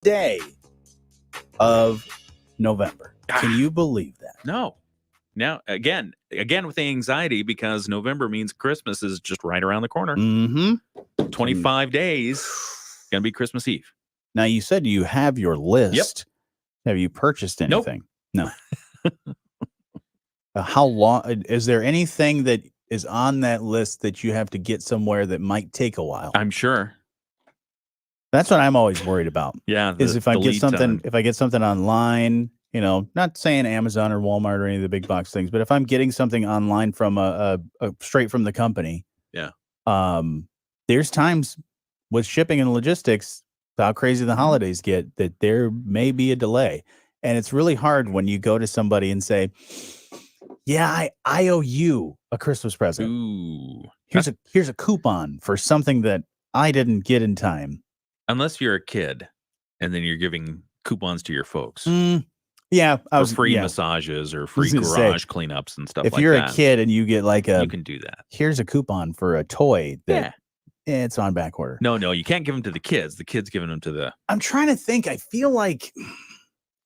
day of November. Can you believe that? No. Now, again with the anxiety, because November means Christmas is just right around the corner. 25 days, going to be Christmas Eve. Now, you said you have your list. Have you purchased anything? Nope. No. How long? Is there anything that is on that list that you have to get somewhere that might take a while? I'm sure. That's what I'm always worried about. Yeah. Is if I get something online, not saying Amazon or Walmart or any of the big box things, but if I'm getting something online from a straight from the company, there's times with shipping and logistics, how crazy the holidays get, that there may be a delay. And it's really hard when you go to somebody and say, yeah, I owe you a Christmas present. Ooh. Here's a coupon for something that I didn't get in time. Unless you're a kid and then you're giving coupons to your folks. Yeah. For free massages or free garage cleanups and stuff like that. If you're a kid and you get you can do that. Here's a coupon for a toy that it's on back order. No, you can't give them to the kids. The kid's giving them to the... I'm trying to think. I feel like,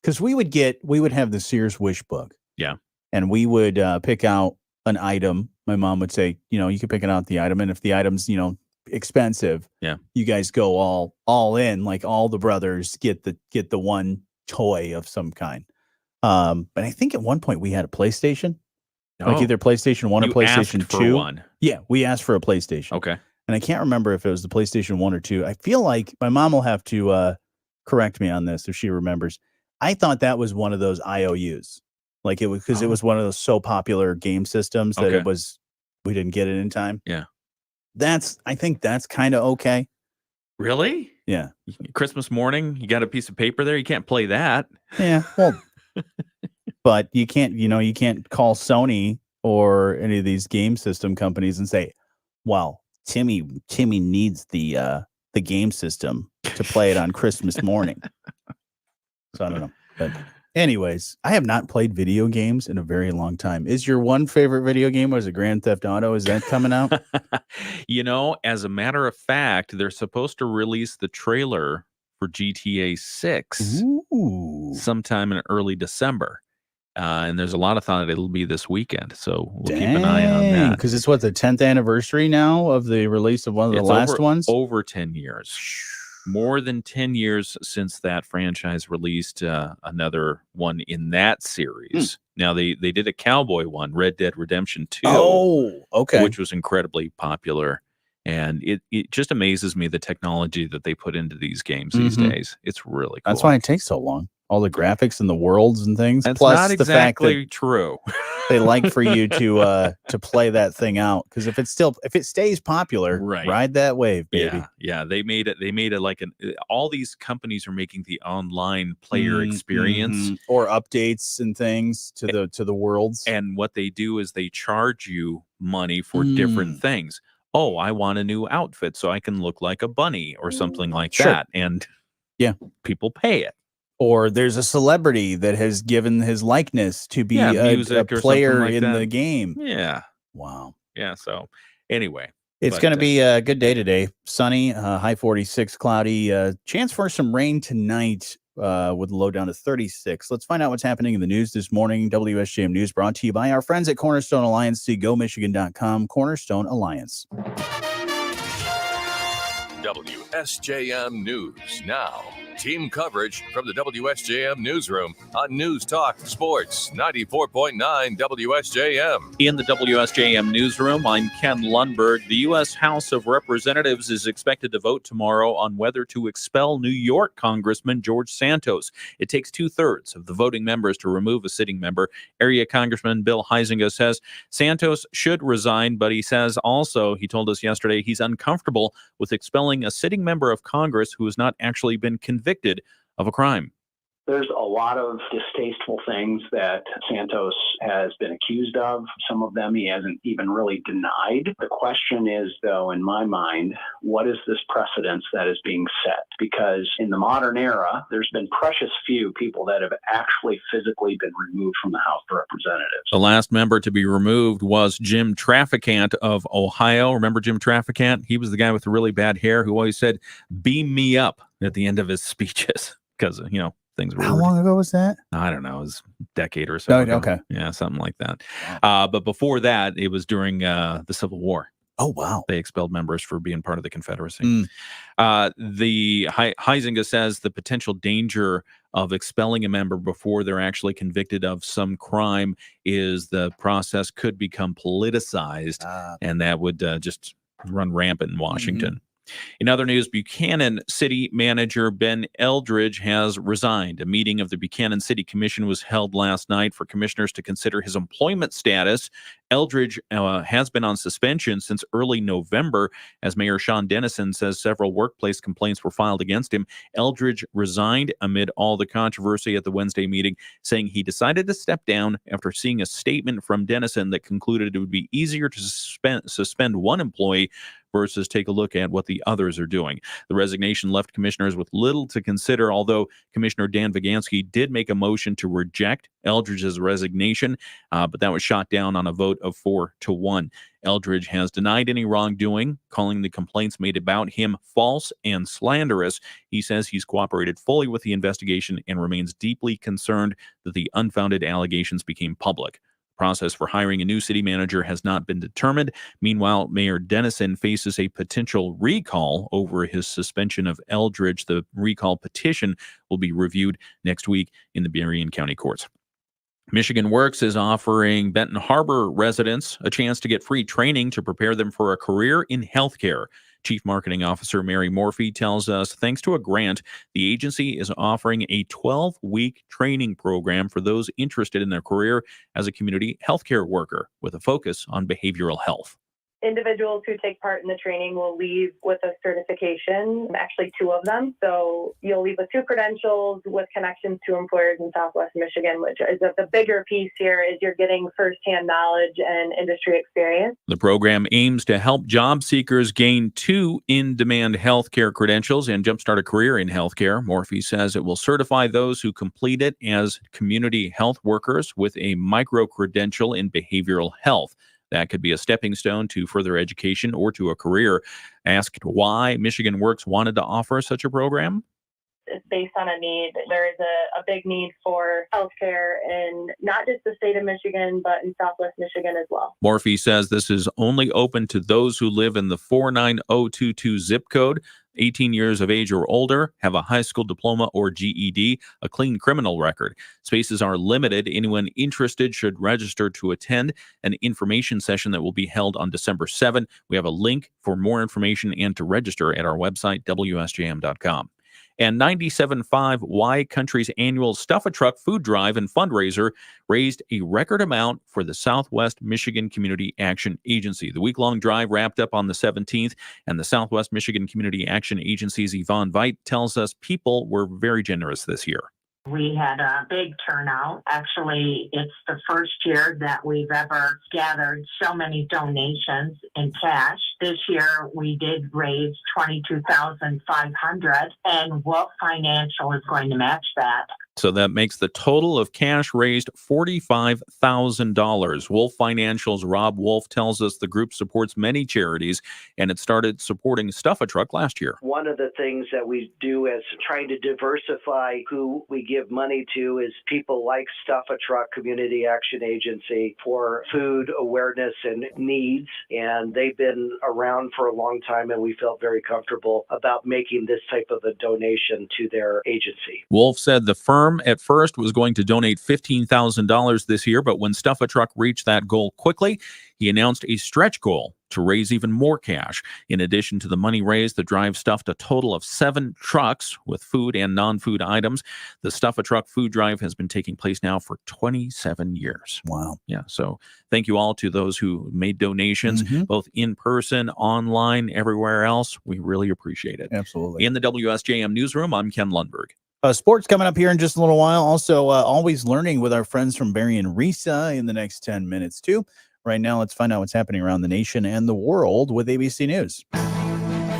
because we would have the Sears Wish book. Yeah. And we would pick out an item. My mom would say, you can pick out the item. And if the item's, expensive, you guys go all in, like all the brothers get the one toy of some kind. But I think at one point we had a PlayStation, like either PlayStation 1 or PlayStation 2. One. Yeah, we asked for a PlayStation. Okay. And I can't remember if it was the PlayStation 1 or 2. I feel like my mom will have to correct me on this if she remembers. I thought that was one of those IOUs. Like it was because it was one of those so popular game systems that we didn't get it in time. Yeah. I think that's kind of okay. Really? Yeah. Christmas morning, you got a piece of paper there. You can't play that. Yeah. Well, but you can't call Sony or any of these game system companies and say, well, Timmy needs the game system to play it on Christmas morning. So I don't know. But anyways, I have not played video games in a very long time. Is your one favorite video game was Grand Theft Auto? Is that coming out? As a matter of fact, they're supposed to release the trailer for GTA 6 sometime in early December. And there's a lot of thought it'll be this weekend. So we'll keep an eye on that. Because it's the 10th anniversary now of the release of one of the last ones? Over 10 years. More than 10 years since that franchise released another one in that series. Now, they did a cowboy one, Red Dead Redemption 2. Oh, okay. Which was incredibly popular. And it just amazes me the technology that they put into these games these days. It's really cool. That's why it takes so long. All the graphics and the worlds and things. That's plus not the fact that exactly true. they like for you to play that thing out, because if it stays popular, ride that wave, baby. Yeah. They made it like all these companies are making the online player experience or updates and things to the worlds. And what they do is they charge you money for different things. Oh, I want a new outfit so I can look like a bunny or something like that. And people pay it. Or there's a celebrity that has given his likeness to be a player in the game. Yeah. Wow. Yeah. So anyway, it's going to be a good day today. Sunny, high 46, cloudy, chance for some rain tonight with a low down to 36. Let's find out what's happening in the news this morning. WSJM News brought to you by our friends at Cornerstone Alliance. See GoMichigan.com. Cornerstone Alliance. WSJM News now. Team coverage from the WSJM Newsroom on News Talk Sports 94.9 WSJM. In the WSJM Newsroom, I'm Ken Lundberg. The U.S. House of Representatives is expected to vote tomorrow on whether to expel New York Congressman George Santos. It takes 2/3 of the voting members to remove a sitting member. Area Congressman Bill Huizenga says Santos should resign, but he told us yesterday he's uncomfortable with expelling a sitting member of Congress who has not actually been convicted of a crime. There's a lot of distasteful things that Santos has been accused of. Some of them he hasn't even really denied. The question is, though, in my mind, what is this precedence that is being set? Because in the modern era, there's been precious few people that have actually physically been removed from the House of Representatives. The last member to be removed was Jim Traficant of Ohio. Remember Jim Traficant? He was the guy with the really bad hair who always said, "Beam me up," at the end of his speeches. because, things were. How long ago was that? I don't know. It was a decade or so ago. Okay. Yeah, something like that. Wow. But before that, it was during the Civil War. Oh, wow. They expelled members for being part of the Confederacy. Mm. The Huizinga says the potential danger of expelling a member before they're actually convicted of some crime is the process could become politicized, and that would just run rampant in Washington. In other news, Buchanan City Manager Ben Eldridge has resigned. A meeting of the Buchanan City Commission was held last night for commissioners to consider his employment status. Eldridge has been on suspension since early November, as Mayor Sean Dennison says several workplace complaints were filed against him. Eldridge resigned amid all the controversy at the Wednesday meeting, saying he decided to step down after seeing a statement from Dennison that concluded it would be easier to suspend one employee versus take a look at what the others are doing. The resignation left commissioners with little to consider, although Commissioner Dan Vigansky did make a motion to reject Eldridge's resignation, but that was shot down on a vote of 4-1. Eldridge has denied any wrongdoing, calling the complaints made about him false and slanderous. He says he's cooperated fully with the investigation and remains deeply concerned that the unfounded allegations became public. Process for hiring a new city manager has not been determined. Meanwhile, Mayor Dennison faces a potential recall over his suspension of Eldridge. The recall petition will be reviewed next week in the Berrien County Courts. Michigan Works is offering Benton Harbor residents a chance to get free training to prepare them for a career in healthcare. Chief Marketing Officer Mary Morphy tells us, thanks to a grant, the agency is offering a 12-week training program for those interested in their career as a community healthcare worker with a focus on behavioral health. Individuals who take part in the training will leave with a certification, actually 2 of them. So you'll leave with 2 credentials with connections to employers in Southwest Michigan, which is the bigger piece here is you're getting firsthand knowledge and industry experience. The program aims to help job seekers gain 2 in-demand healthcare credentials and jumpstart a career in healthcare. Morphy says it will certify those who complete it as community health workers with a micro-credential in behavioral health. That could be a stepping stone to further education or to a career. Asked why Michigan Works wanted to offer such a program? It's based on a need. There is a big need for healthcare in not just the state of Michigan, but in Southwest Michigan as well. Morphy says this is only open to those who live in the 49022 zip code, 18 years of age or older, have a high school diploma or GED, a clean criminal record. Spaces are limited. Anyone interested should register to attend an information session that will be held on December 7. We have a link for more information and to register at our website, WSJM.com. And 97.5 Y Country's annual Stuff a Truck food drive and fundraiser raised a record amount for the Southwest Michigan Community Action Agency. The week-long drive wrapped up on the 17th, and the Southwest Michigan Community Action Agency's Yvonne Veit tells us people were very generous this year. We had a big turnout. Actually, it's the first year that we've ever gathered so many donations in cash. This year, we did raise $22,500, and Wolf Financial is going to match that. So that makes the total of cash raised $45,000. Wolf Financial's Rob Wolf tells us the group supports many charities, and it started supporting Stuff a Truck last year. One of the things that we do as trying to diversify who we give money to is people like Stuff a Truck Community Action Agency for food awareness and needs. And they've been around for a long time, and we felt very comfortable about making this type of a donation to their agency. Wolf said the firm at first was going to donate $15,000 this year, but when Stuff a Truck reached that goal quickly, he announced a stretch goal to raise even more cash. In addition to the money raised, the drive stuffed a total of 7 trucks with food and non-food items. The Stuff a Truck food drive has been taking place now for 27 years. Wow. Yeah, so thank you all to those who made donations, both in person, online, everywhere else. We really appreciate it. Absolutely. In the WSJM newsroom, I'm Ken Lundberg. Sports coming up here in just a little while. Also, always learning with our friends from Berrien Risa in the next 10 minutes, too. Right now, let's find out what's happening around the nation and the world with ABC News.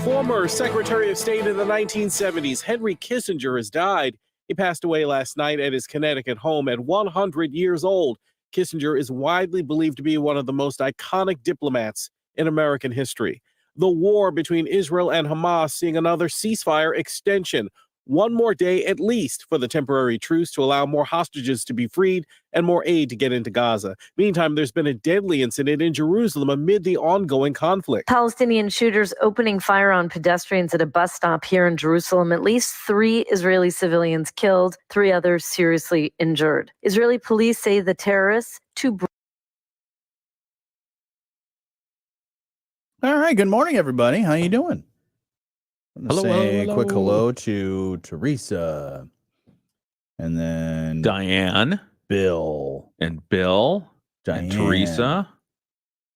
Former Secretary of State in the 1970s, Henry Kissinger, has died. He passed away last night at his Connecticut home at 100 years old. Kissinger is widely believed to be one of the most iconic diplomats in American history. The war between Israel and Hamas seeing another ceasefire extension. one more day at least for the temporary truce to allow more hostages to be freed and more aid to get into Gaza. Meantime, there's been a deadly incident in Jerusalem amid the ongoing conflict. Palestinian shooters opening fire on pedestrians at a bus stop here in Jerusalem. At least 3 Israeli civilians killed, 3 others seriously injured. Israeli police say the terrorists, All right. Good morning, everybody. How you doing? I'm gonna Hello, say hello, a quick hello. hello to Teresa, and then Diane Bill, and Bill Diane, and Teresa.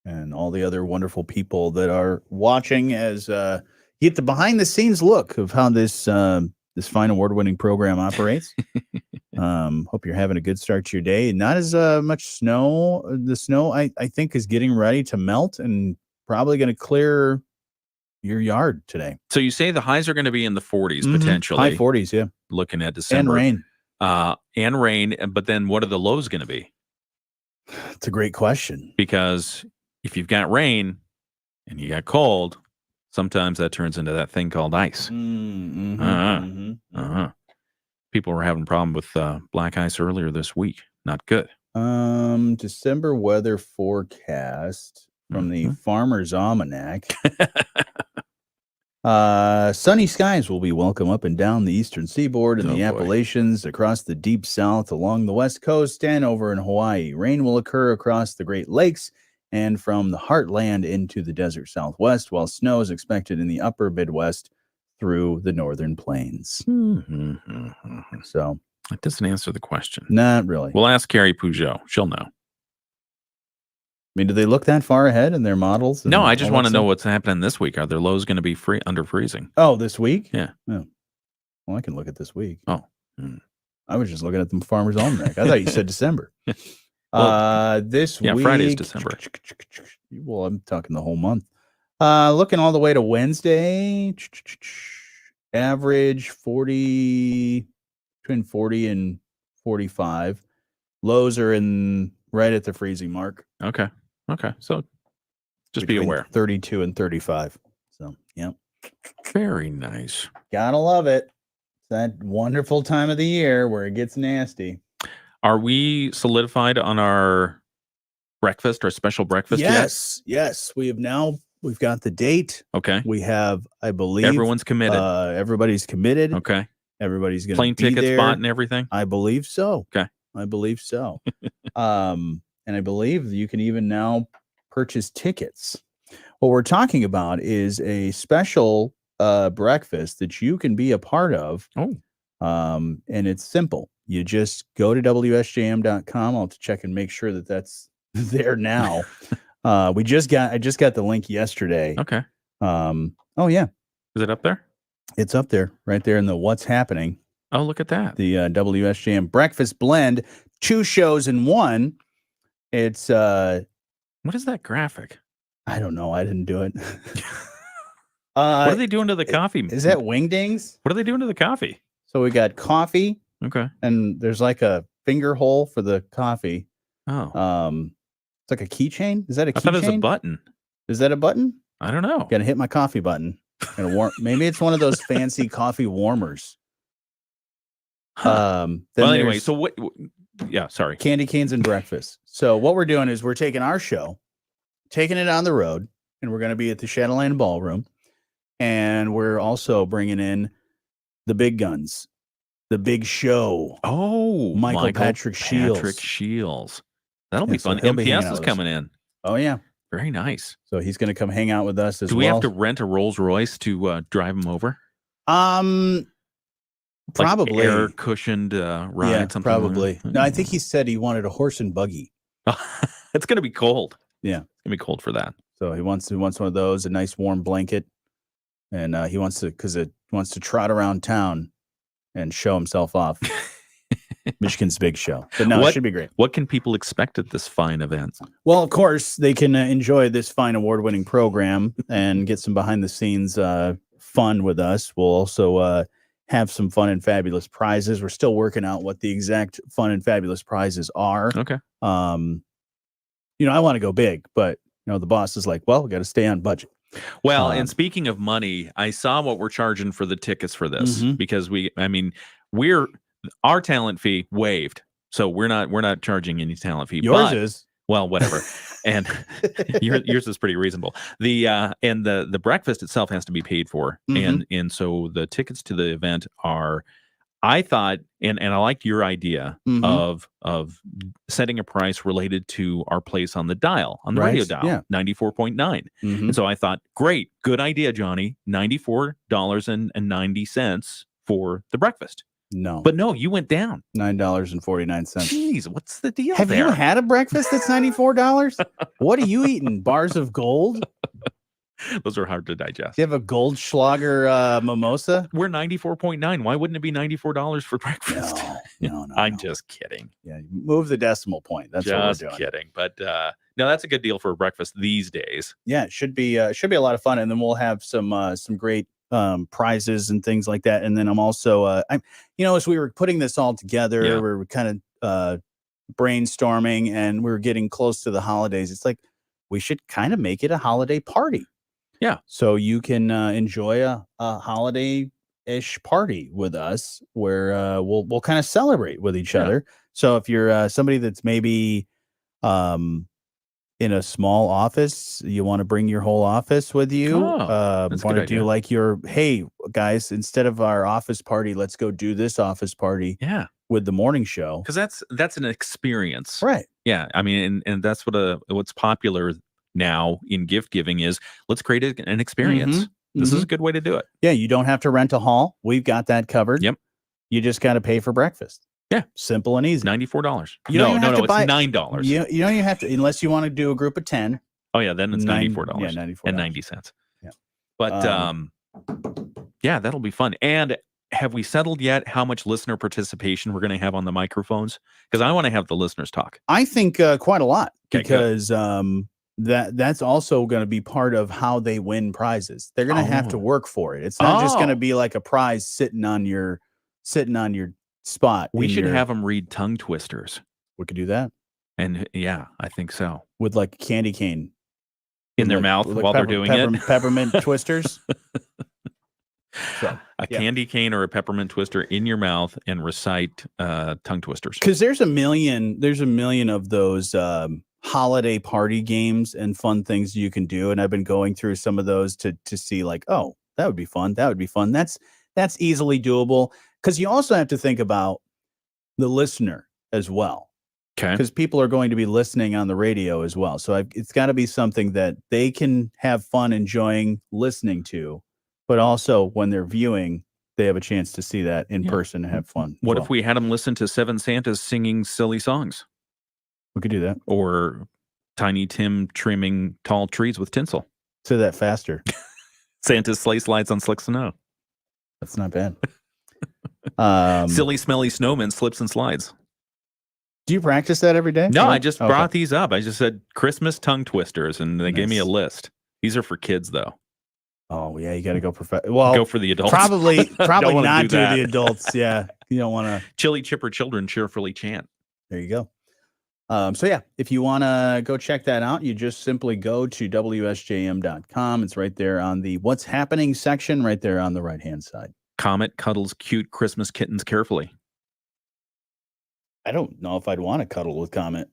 and all the other wonderful people that are watching as you get the behind the scenes look of how this fine award-winning program operates. Hope you're having a good start to your day. Not as much snow. The snow I think is getting ready to melt and probably going to clear your yard today. So you say the highs are going to be in the 40s potentially. High 40s, yeah. Looking at December. And rain. But then what are the lows going to be? It's a great question. Because if you've got rain and you got cold, sometimes that turns into that thing called ice. People were having a problem with black ice earlier this week. Not good. December weather forecast from the Farmer's Almanac. Sunny skies will be welcome up and down the eastern seaboard and the Appalachians, across the deep south, along the west coast, and over in Hawaii. Rain will occur across the Great Lakes and from the heartland into the desert southwest, while snow is expected in the upper Midwest through the northern plains. So that doesn't answer the question. Not really. We'll ask Carrie Peugeot. She'll know. I mean, do they look that far ahead in their models? No, I just want to know what's happening this week. Are their lows going to be under freezing? Oh, this week? Yeah. Oh. Well, I can look at this week. Oh. I was just looking at the Farmer's Almanac. I thought you said December. This week. Friday's December. Well, I'm talking the whole month. Looking all the way to Wednesday. Average 40, between 40 and 45. Lows are in right at the freezing mark. Okay. So just be aware. 32 and 35. So, yeah. Very nice. Gotta love it. It's that wonderful time of the year where it gets nasty. Are we solidified on our breakfast, our special breakfast Yes. We've got the date. Okay. We have, I believe. Everyone's committed. Everybody's committed. Okay. Everybody's going to plane be tickets there. bought and everything? I believe so. Okay. I believe so. And I believe you can even now purchase tickets. What we're talking about is a special breakfast that you can be a part of. Oh. And it's simple. You just go to WSJM.com. I'll have to check and make sure that that's there now. I just got the link yesterday. Okay. Oh yeah. Is it up there? It's up there, right there in the what's happening. Oh, look at that. The WSJM breakfast blend, 2 shows in one. It's what is that graphic? I don't know. I didn't do it. What are they doing to the coffee? Is that Wingdings? What are they doing to the coffee? So we got coffee. Okay. And there's like a finger hole for the coffee. Oh. It's like a keychain. Is that a keychain? I thought it was a button. Is that a button? I don't know. Gotta hit my coffee button. Gonna warm. Maybe it's one of those fancy coffee warmers. Well, anyway, so what? Yeah, sorry. Candy canes and breakfast. So what we're doing is we're taking our show, taking it on the road, and we're going to be at the Shadowland Ballroom, and we're also bringing in the big guns, the big show. Oh, Michael Patrick Shields. That'll be fun. So MPS is coming in. Oh yeah, very nice. So he's going to come hang out with us as well. Do we have to rent a Rolls Royce to drive him over? Probably like air cushioned ride. Yeah, something probably. Like that. No, I think he said he wanted a horse and buggy. It's going to be cold. Yeah, it's going to be cold for that. So he wants one of those, a nice warm blanket, and he wants to trot around town and show himself off. Michigan's big show. But no, it should be great. What can people expect at this fine event? Well, of course, they can enjoy this fine award-winning program and get some behind-the-scenes fun with us. We'll also have some fun and fabulous prizes. We're still working out what the exact fun and fabulous prizes are. Okay. I want to go big, but the boss is like, well, we got to stay on budget. Well, and speaking of money, I saw what we're charging for the tickets for this because we're our talent fee waived, so we're not charging any talent fee. Yours is. Well, whatever, and yours is pretty reasonable. The breakfast itself has to be paid for, and so the tickets to the event are. I thought, and I liked your idea of setting a price related to our place on the dial, on the radio dial, 94.9. And so I thought, great, good idea, Johnny. $94.90 for the breakfast. No. But no, you went down. $9.49. Jeez, what's the deal Have there? you had a breakfast that's $94? What are you eating? Bars of gold? Those are hard to digest. Do you have a Goldschlager mimosa? We're 94.9. Why wouldn't it be $94 for breakfast? No. I'm just kidding. Yeah, move the decimal point. That's just what we're doing. Kidding. But no, that's a good deal for breakfast these days. Yeah, it should be a lot of fun, and then we'll have some great prizes and things like that. And then I'm also as we were putting this all together, we were kind of brainstorming, and we were getting close to the holidays. It's like we should kind of make it a holiday party. Yeah. So you can enjoy a holiday-ish party with us where we'll kind of celebrate with each other. So if you're somebody that's maybe in a small office, you want to bring your whole office with you. Want to do like hey, guys, instead of our office party, let's go do this office party with the morning show. Because that's an experience. Right. Yeah. I mean, and that's what's popular now in gift giving is let's create an experience. This is a good way to do it. Yeah, you don't have to rent a hall. We've got that covered. Yep. You just got to pay for breakfast. Yeah. Simple and easy. $94. No, it's $9. You don't even have to, unless you want to do a group of 10. Oh yeah, then it's $94. Yeah, $94.90. Yeah. But that'll be fun. And have we settled yet how much listener participation we're going to have on the microphones? Because I want to have the listeners talk. I think quite a lot, because that's also going to be part of how they win prizes. They're going to have to work for it. It's not just going to be like a prize sitting on your spot. We should have them read tongue twisters. We could do that. And yeah, I think so. With like candy cane in their mouth while they're doing it. Peppermint twisters. A candy cane or a peppermint twister in your mouth and recite tongue twisters. Because there's a million of those holiday party games and fun things you can do, and I've been going through some of those to see like, oh, that would be fun. That's easily doable, because you also have to think about the listener as well. Okay. Because people are going to be listening on the radio as well, so it's got to be something that they can have fun enjoying listening to, but also when they're viewing, they have a chance to see that in person and have fun. What if we had them listen to Seven Santas singing silly songs? We could do that. Or Tiny Tim trimming tall trees with tinsel. Say that faster. Santa's sleigh slides on slick snow. That's not bad. Silly, smelly snowman slips and slides. Do you practice that every day? No, I just brought these up. I just said Christmas tongue twisters, and they gave me a list. These are for kids, though. Oh, yeah, you got to go go for the adults. Probably not do the adults. Yeah, you don't want to. Chilly chipper children cheerfully chant. There you go. So yeah, if you want to go check that out, you just simply go to WSJM.com. It's right there on the What's Happening section, right there on the right-hand side. Comet cuddles cute Christmas kittens carefully. I don't know if I'd want to cuddle with Comet.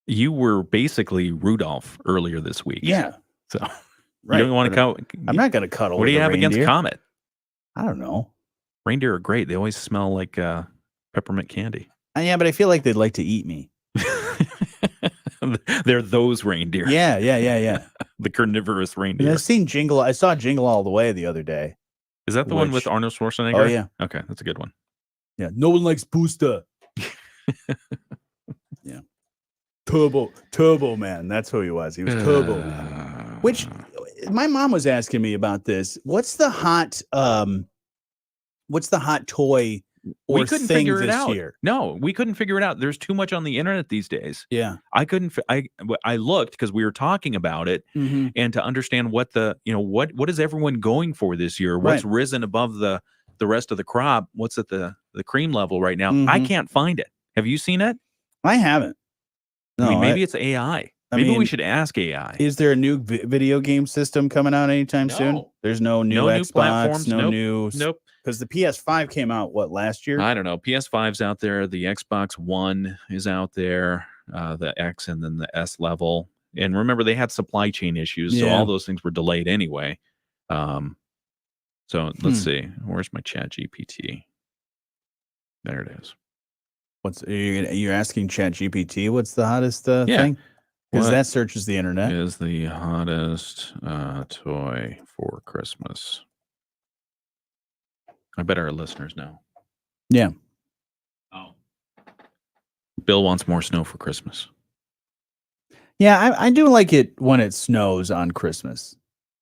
You were basically Rudolph earlier this week. Yeah. So right. You don't want to cuddle. I'm not going to cuddle What with do you have reindeer. against Comet? I don't know. Reindeer are great. They always smell like peppermint candy. Yeah, but I feel like they'd like to eat me. They're those reindeer. Yeah. The carnivorous reindeer. I saw Jingle All the Way the other day. Is that the one with Arnold Schwarzenegger? Oh, yeah. Okay, that's a good one. Yeah, no one likes Booster. Yeah. Turbo Man. That's who he was. He was Turbo Man. Which, my mom was asking me about this. What's the hot toy we couldn't thing figure it this out. year? No, we couldn't figure it out. There's too much on the internet these days. Yeah. I couldn't, I looked because we were talking about it and to understand what what is everyone going for this year? What's risen above the rest of the crop? What's at the cream level right now? I can't find it. Have you seen it? I haven't. No, I mean, maybe it's AI. Maybe we should ask AI. Is there a new video game system coming out anytime soon? There's no new Xbox, platforms. new. Nope. Because the PS5 came out last year? I don't know. PS5's out there. The Xbox One is out there. The X and then the S level. And remember, they had supply chain issues, so all those things were delayed anyway. So let's see. Where's my Chat GPT? There it is. You're asking Chat GPT what's the hottest thing? Because that searches the internet. Is the hottest toy for Christmas? I bet our listeners know. Yeah. Oh. Bill wants more snow for Christmas. Yeah, I do like it when it snows on Christmas.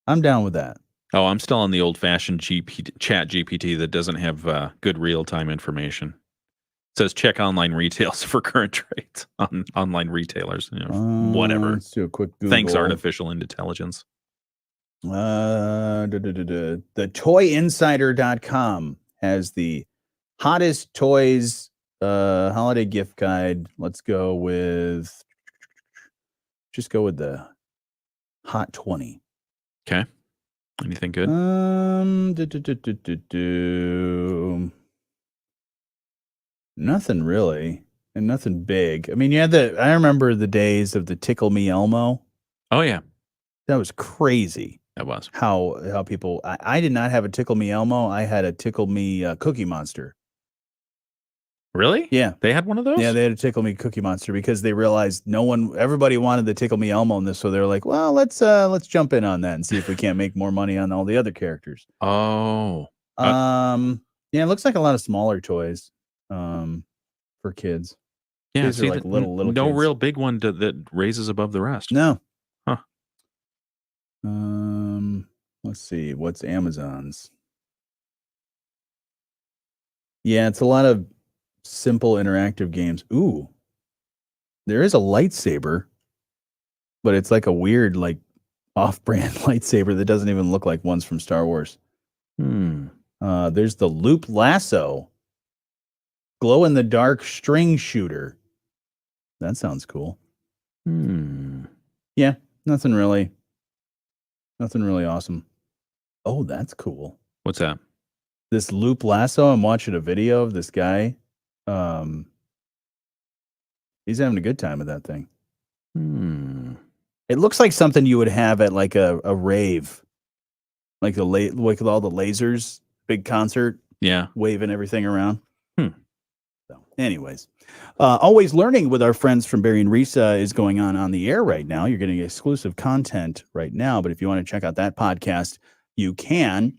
I'm down with that. Oh, I'm still on the old-fashioned Chat GPT that doesn't have good real-time information. It says check online retails for current trades on online retailers. Whatever. Let's do a quick Google. Thanks, artificial intelligence. The toyinsider.com has the hottest toys holiday gift guide. Let's go with the hot 20. Okay. Anything good? Nothing really, and nothing big. I mean, I remember the days of the Tickle Me Elmo. Oh yeah, that was crazy. That was how people. I did not have a Tickle Me Elmo. I had a Tickle Me Cookie Monster. Really? Yeah, they had one of those. Yeah, they had a Tickle Me Cookie Monster because they realized everybody wanted the Tickle Me Elmo in this, so they were like, "Well, let's jump in on that and see if we can't make more money on all the other characters." Oh, yeah, it looks like a lot of smaller toys, for kids. Yeah, these are like little no kids. real big one that raises above the rest. No. Huh. Let's see what's Amazon's. Yeah, it's a lot of simple interactive games. Ooh, there is a lightsaber, but it's like a weird, like off-brand lightsaber that doesn't even look like ones from Star Wars. There's the Loop Lasso, glow-in-the-dark string shooter. That sounds cool. Yeah, nothing really awesome. Oh, that's cool. What's that? This Loop Lasso. I'm watching a video of this guy. He's having a good time with that thing. It looks like something you would have at like a rave, like like with all the lasers, big concert. Yeah, waving everything around. So, anyways, Always Learning with our friends from Barry and Risa is going on the air right now. You're getting exclusive content right now, but if you want to check out that podcast, you can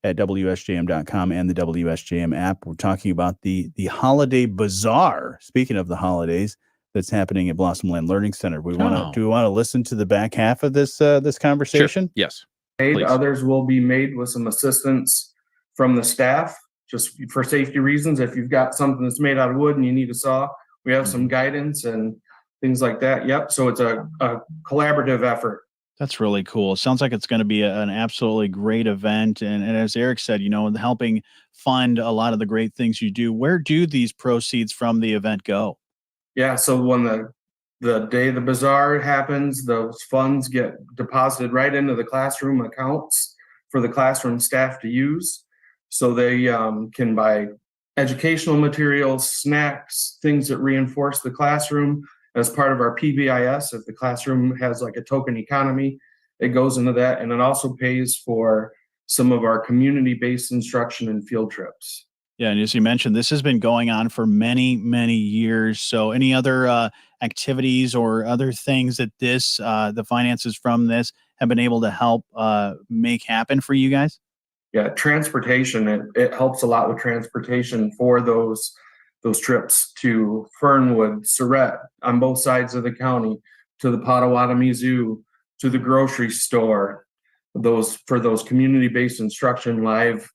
at WSJM.com and the WSJM app. We're talking about the Holiday Bazaar. Speaking of the holidays, that's happening at Blossomland Learning Center. Do we want to listen to the back half of this conversation? Sure. Yes. Others will be made with some assistance from the staff, just for safety reasons. If you've got something that's made out of wood and you need a saw, we have some guidance and things like that. Yep. So it's a collaborative effort. That's really cool. It sounds like it's going to be an absolutely great event. And as Eric said, helping fund a lot of the great things you do. Where do these proceeds from the event go? Yeah. So when the day the bazaar happens, those funds get deposited right into the classroom accounts for the classroom staff to use. So they can buy educational materials, snacks, things that reinforce the classroom as part of our PBIS. If the classroom has like a token economy, it goes into that. And it also pays for some of our community-based instruction and field trips. Yeah, and as you mentioned, this has been going on for many, many years. So any other activities or other things that the finances from this have been able to help make happen for you guys? Yeah, transportation, it helps a lot with transportation for those trips to Fernwood, Surratt, on both sides of the county, to the Potawatomi Zoo, to the grocery store, for those community-based instruction live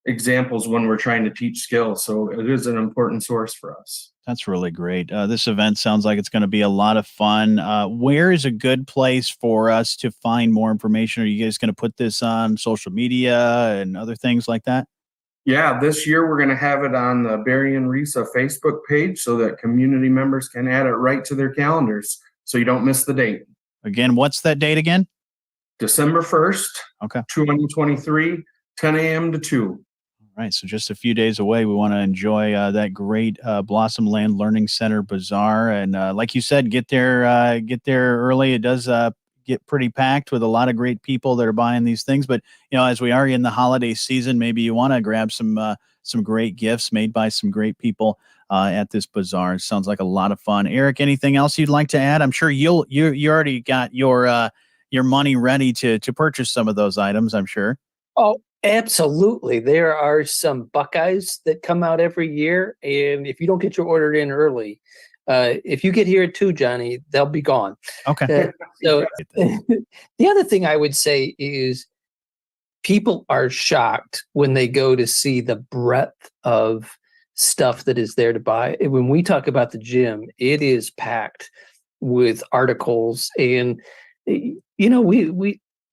examples when we're trying to teach skills. So it is an important source for us. That's really great. This event sounds like it's going to be a lot of fun. Where is a good place for us to find more information? Are you guys going to put this on social media and other things like that? Yeah, this year we're going to have it on the Barry and Risa Facebook page so that community members can add it right to their calendars. so you don't miss the date. Again, what's that date again? December 1st, Okay. 2023, 10 a.m. to 2. All right, so just a few days away. We want to enjoy that great Blossom Land Learning Center Bazaar, and like you said, get there early. It does get pretty packed with a lot of great people that are buying these things. But as we are in the holiday season, maybe you want to grab some great gifts made by some great people at this bazaar. It sounds like a lot of fun. Eric, anything else you'd like to add? I'm sure you already got your money ready to purchase some of those items. I'm sure. Oh, absolutely. There are some Buckeyes that come out every year, and if you don't get your order in early, if you get here at 2, Johnny, they'll be gone. Okay. So the other thing I would say is people are shocked when they go to see the breadth of stuff that is there to buy. When we talk about the gym, it is packed with articles, and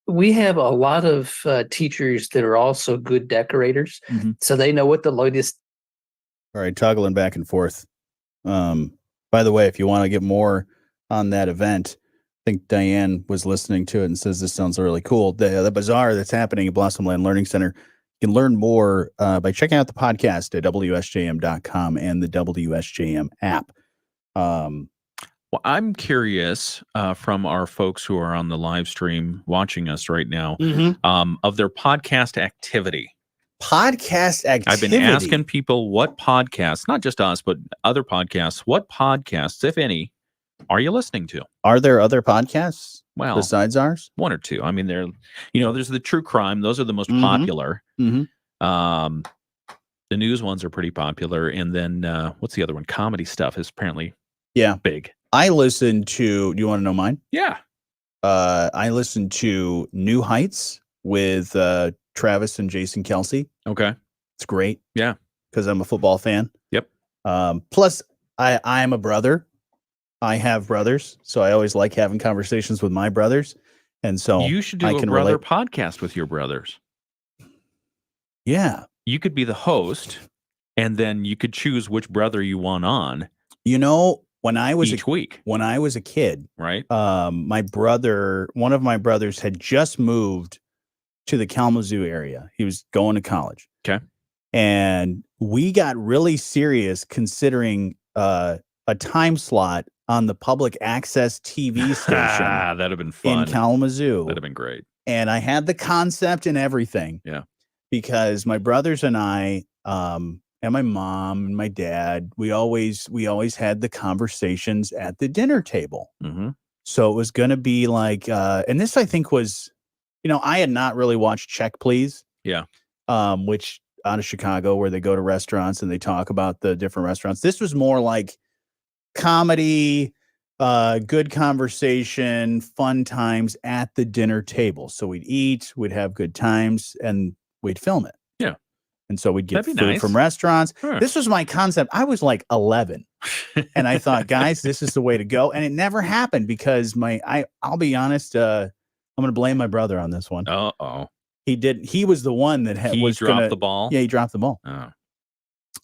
we have a lot of teachers that are also good decorators, so they know what the latest. All right, toggling back and forth. By the way, if you want to get more on that event, I think Diane was listening to it and says this sounds really cool. The bazaar that's happening at Blossom Land Learning Center, you can learn more by checking out the podcast at WSJM.com and the WSJM app. Well, I'm curious from our folks who are on the live stream watching us right now of their podcast activity. Podcast activity. I've been asking people what podcasts, not just us, but other podcasts, what podcasts, if any, are you listening to? Are there other podcasts besides ours? One or two. I mean, there's the true crime. Those are the most popular. The news ones are pretty popular. And then what's the other one? Comedy stuff is apparently big. I listen to, do you want to know mine? Yeah. I listen to New Heights with Travis and Jason Kelsey. Okay. It's great. Yeah. Because I'm a football fan. Yep. Plus, I'm a brother. I have brothers, so I always like having conversations with my brothers. And so you should do a brother podcast with your brothers. Yeah. You could be the host, and then you could choose which brother you want on. When I was each week. When I was a kid, right? One of my brothers had just moved to the Kalamazoo area. He was going to college. Okay. And we got really serious considering a time slot on the public access TV station. That'd have been fun. In Kalamazoo. That'd have been great. And I had the concept and everything. Yeah. Because my brothers and I, and my mom and my dad, we always had the conversations at the dinner table. So it was going to be like, and this I think was, I had not really watched Check Please. Yeah. Which out of Chicago, where they go to restaurants and they talk about the different restaurants. This was more like comedy, good conversation, fun times at the dinner table. So we'd eat, we'd have good times, and we'd film it. Yeah. And so we'd get food nice. from restaurants. Sure. This was my concept. I was like 11 and I thought, guys, this is the way to go. And it never happened because I'll be honest. I'm going to blame my brother on this one. Uh-oh. He was the one that dropped the ball. Yeah, he dropped the ball. Oh.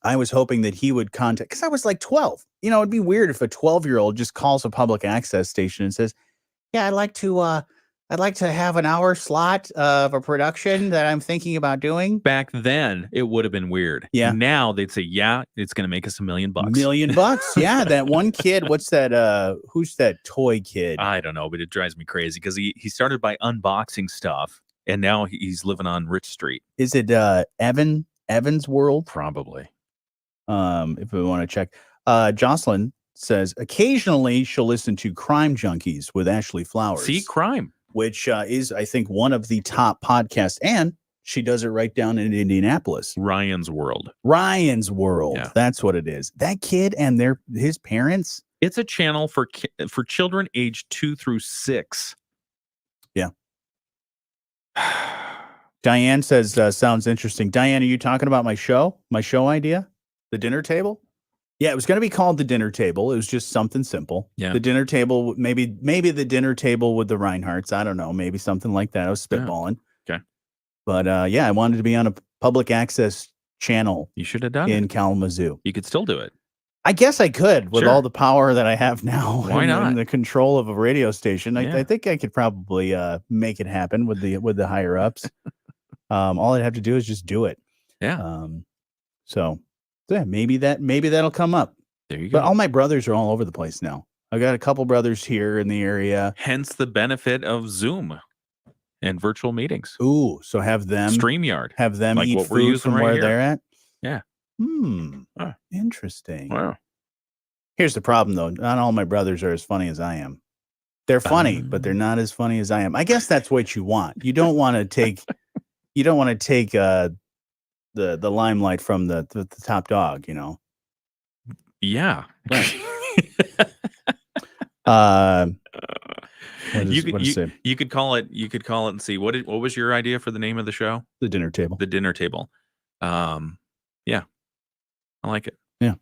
I was hoping that he would contact, because I was like 12. It'd be weird if a 12-year-old just calls a public access station and says, yeah, I'd like to have an hour slot of a production that I'm thinking about doing. Back then, it would have been weird. Yeah. Now they'd say, yeah, it's going to make us $1 million. $1 million. Yeah. That one kid, what's that? Who's that toy kid? I don't know, but it drives me crazy because he started by unboxing stuff and now he's living on Rich Street. Is it Evan's World? Probably. If we want to check. Jocelyn says occasionally she'll listen to Crime Junkies with Ashley Flowers. See, crime. Which is, I think, one of the top podcasts. And she does it right down in Indianapolis. Ryan's World. Yeah. That's what it is. That kid and his parents. It's a channel for children aged 2 through 6. Yeah. Diane says, sounds interesting. Diane, are you talking about my show idea? The dinner table? Yeah, it was going to be called The Dinner Table. It was just something simple. Yeah. The dinner table, maybe the dinner table with the Reinhardts. I don't know, maybe something like that. I was spitballing. Yeah. Okay. But I wanted to be on a public access channel. You should have done it in Kalamazoo. You could still do it. I guess I could with Sure. all the power that I have now. Why not? And the control of a radio station. Yeah. I think I could probably make it happen with the higher ups. All I'd have to do is just do it. Yeah. So yeah, maybe that'll come up. There you go. But all my brothers are all over the place now. I've got a couple brothers here in the area. Hence the benefit of Zoom and virtual meetings. Ooh, so have them StreamYard. have them Like eat what we're food using from right where here. they're at. Yeah. Oh. Interesting. Wow. Here's the problem, though. Not all my brothers are as funny as I am. They're funny, but they're not as funny as I am. I guess that's what you want. You don't want to take. You don't want to take the limelight from the top dog. You know. Yeah. You could call it. You could call it and see what was your idea for the name of the show? The dinner table. The dinner table. Yeah, I like it. Yeah.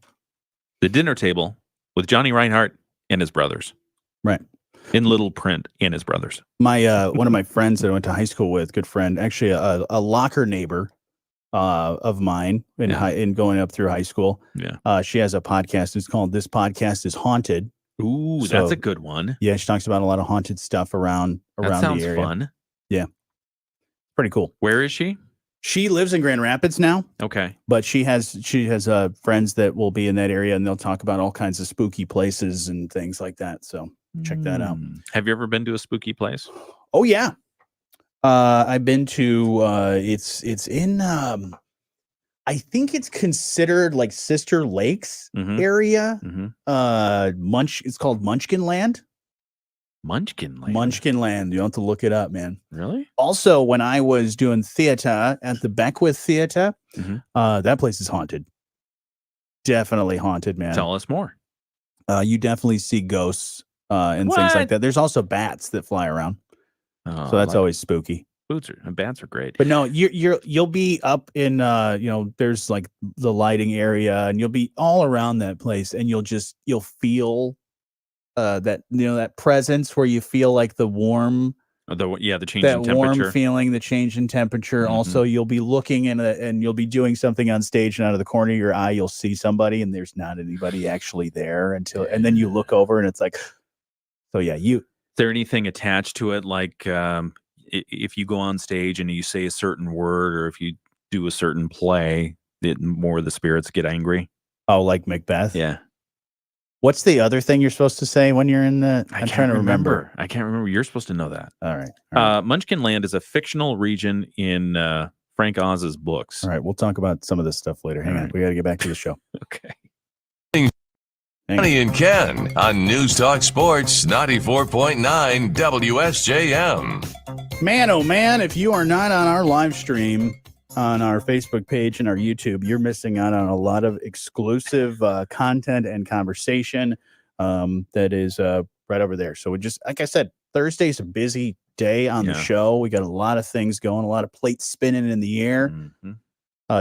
The dinner table with Johnny Reinhardt and his brothers. Right. In little print, and his brothers. My one of my friends that I went to high school with, good friend, actually a locker neighbor of mine in going up through high school. Yeah. She has a podcast. It's called This Podcast is Haunted. Ooh, that's a good one. Yeah, she talks about a lot of haunted stuff around That sounds the area. fun. Yeah. Pretty cool. Where is she? She lives in Grand Rapids now. Okay. But she has friends that will be in that area, and they'll talk about all kinds of spooky places and things like that. So check that out. Have you ever been to a spooky place? Oh yeah. I've been to it's in I think it's considered like Sister Lakes area. It's called Munchkin Land. Munchkin Land. Munchkin Land. You have to look it up, man. Really? Also, when I was doing theater at the Beckwith Theater, that place is haunted. Definitely haunted, man. Tell us more. You definitely see ghosts and things like that. There's also bats that fly around. So that's always spooky. Bats are great. But no, you'll be up in there's like the lighting area, and you'll be all around that place, and you'll feel that presence where you feel like the warm, the change in temperature, warm feeling, the change in temperature. Also, you'll be looking and you'll be doing something on stage, and out of the corner of your eye, you'll see somebody, and there's not anybody actually there and then you look over, and it's like, so yeah, Is there anything attached to it, like if you go on stage and you say a certain word, or if you do a certain play, that more of the spirits get angry? Oh, like Macbeth? Yeah. What's the other thing you're supposed to say when you're in the? I'm trying to remember. I can't remember. You're supposed to know that. All right. Munchkin Land is a fictional region in Frank Oz's books. All right. We'll talk about some of this stuff later. Hang on. We got to get back to the show. Okay. Jonny and Ken on News Talk Sports 94.9 WSJM. Man, oh man, if you are not on our live stream on our Facebook page and our YouTube, you're missing out on a lot of exclusive content and conversation that is right over there. So we just, like I said, Thursday's a busy day on the show. We got a lot of things going, a lot of plates spinning in the air.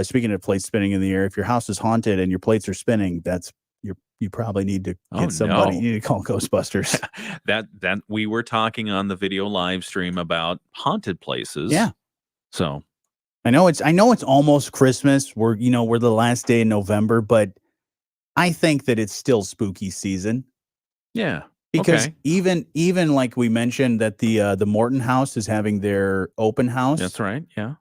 Speaking of plates spinning in the air, if your house is haunted and your plates are spinning, you probably need to get somebody. No. You need to call Ghostbusters. that we were talking on the video live stream about haunted places. Yeah. So I know it's almost Christmas. We're the last day in November, but I think that it's still spooky season. Yeah. Because even like we mentioned that the Morton House is having their open house. That's right. Yeah.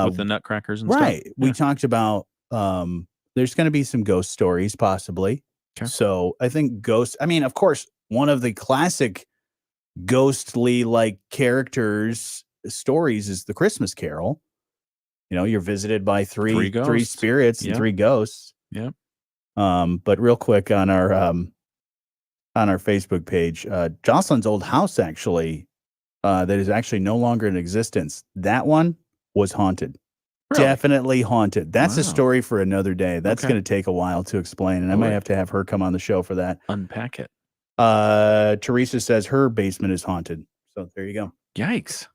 With the nutcrackers and right. stuff. We talked about there's going to be some ghost stories possibly. Okay. So I think ghosts. I mean, of course, one of the classic ghostly like characters stories is the Christmas Carol. You're visited by three spirits and three ghosts. Yeah. But real quick on our Facebook page, Jocelyn's old house actually, that is actually no longer in existence. That one was haunted. Really? Definitely haunted. That's a story for another day. That's going to take a while to explain, and I might have to have her come on the show for that. Unpack it. Teresa says her basement is haunted. So there you go. Yikes.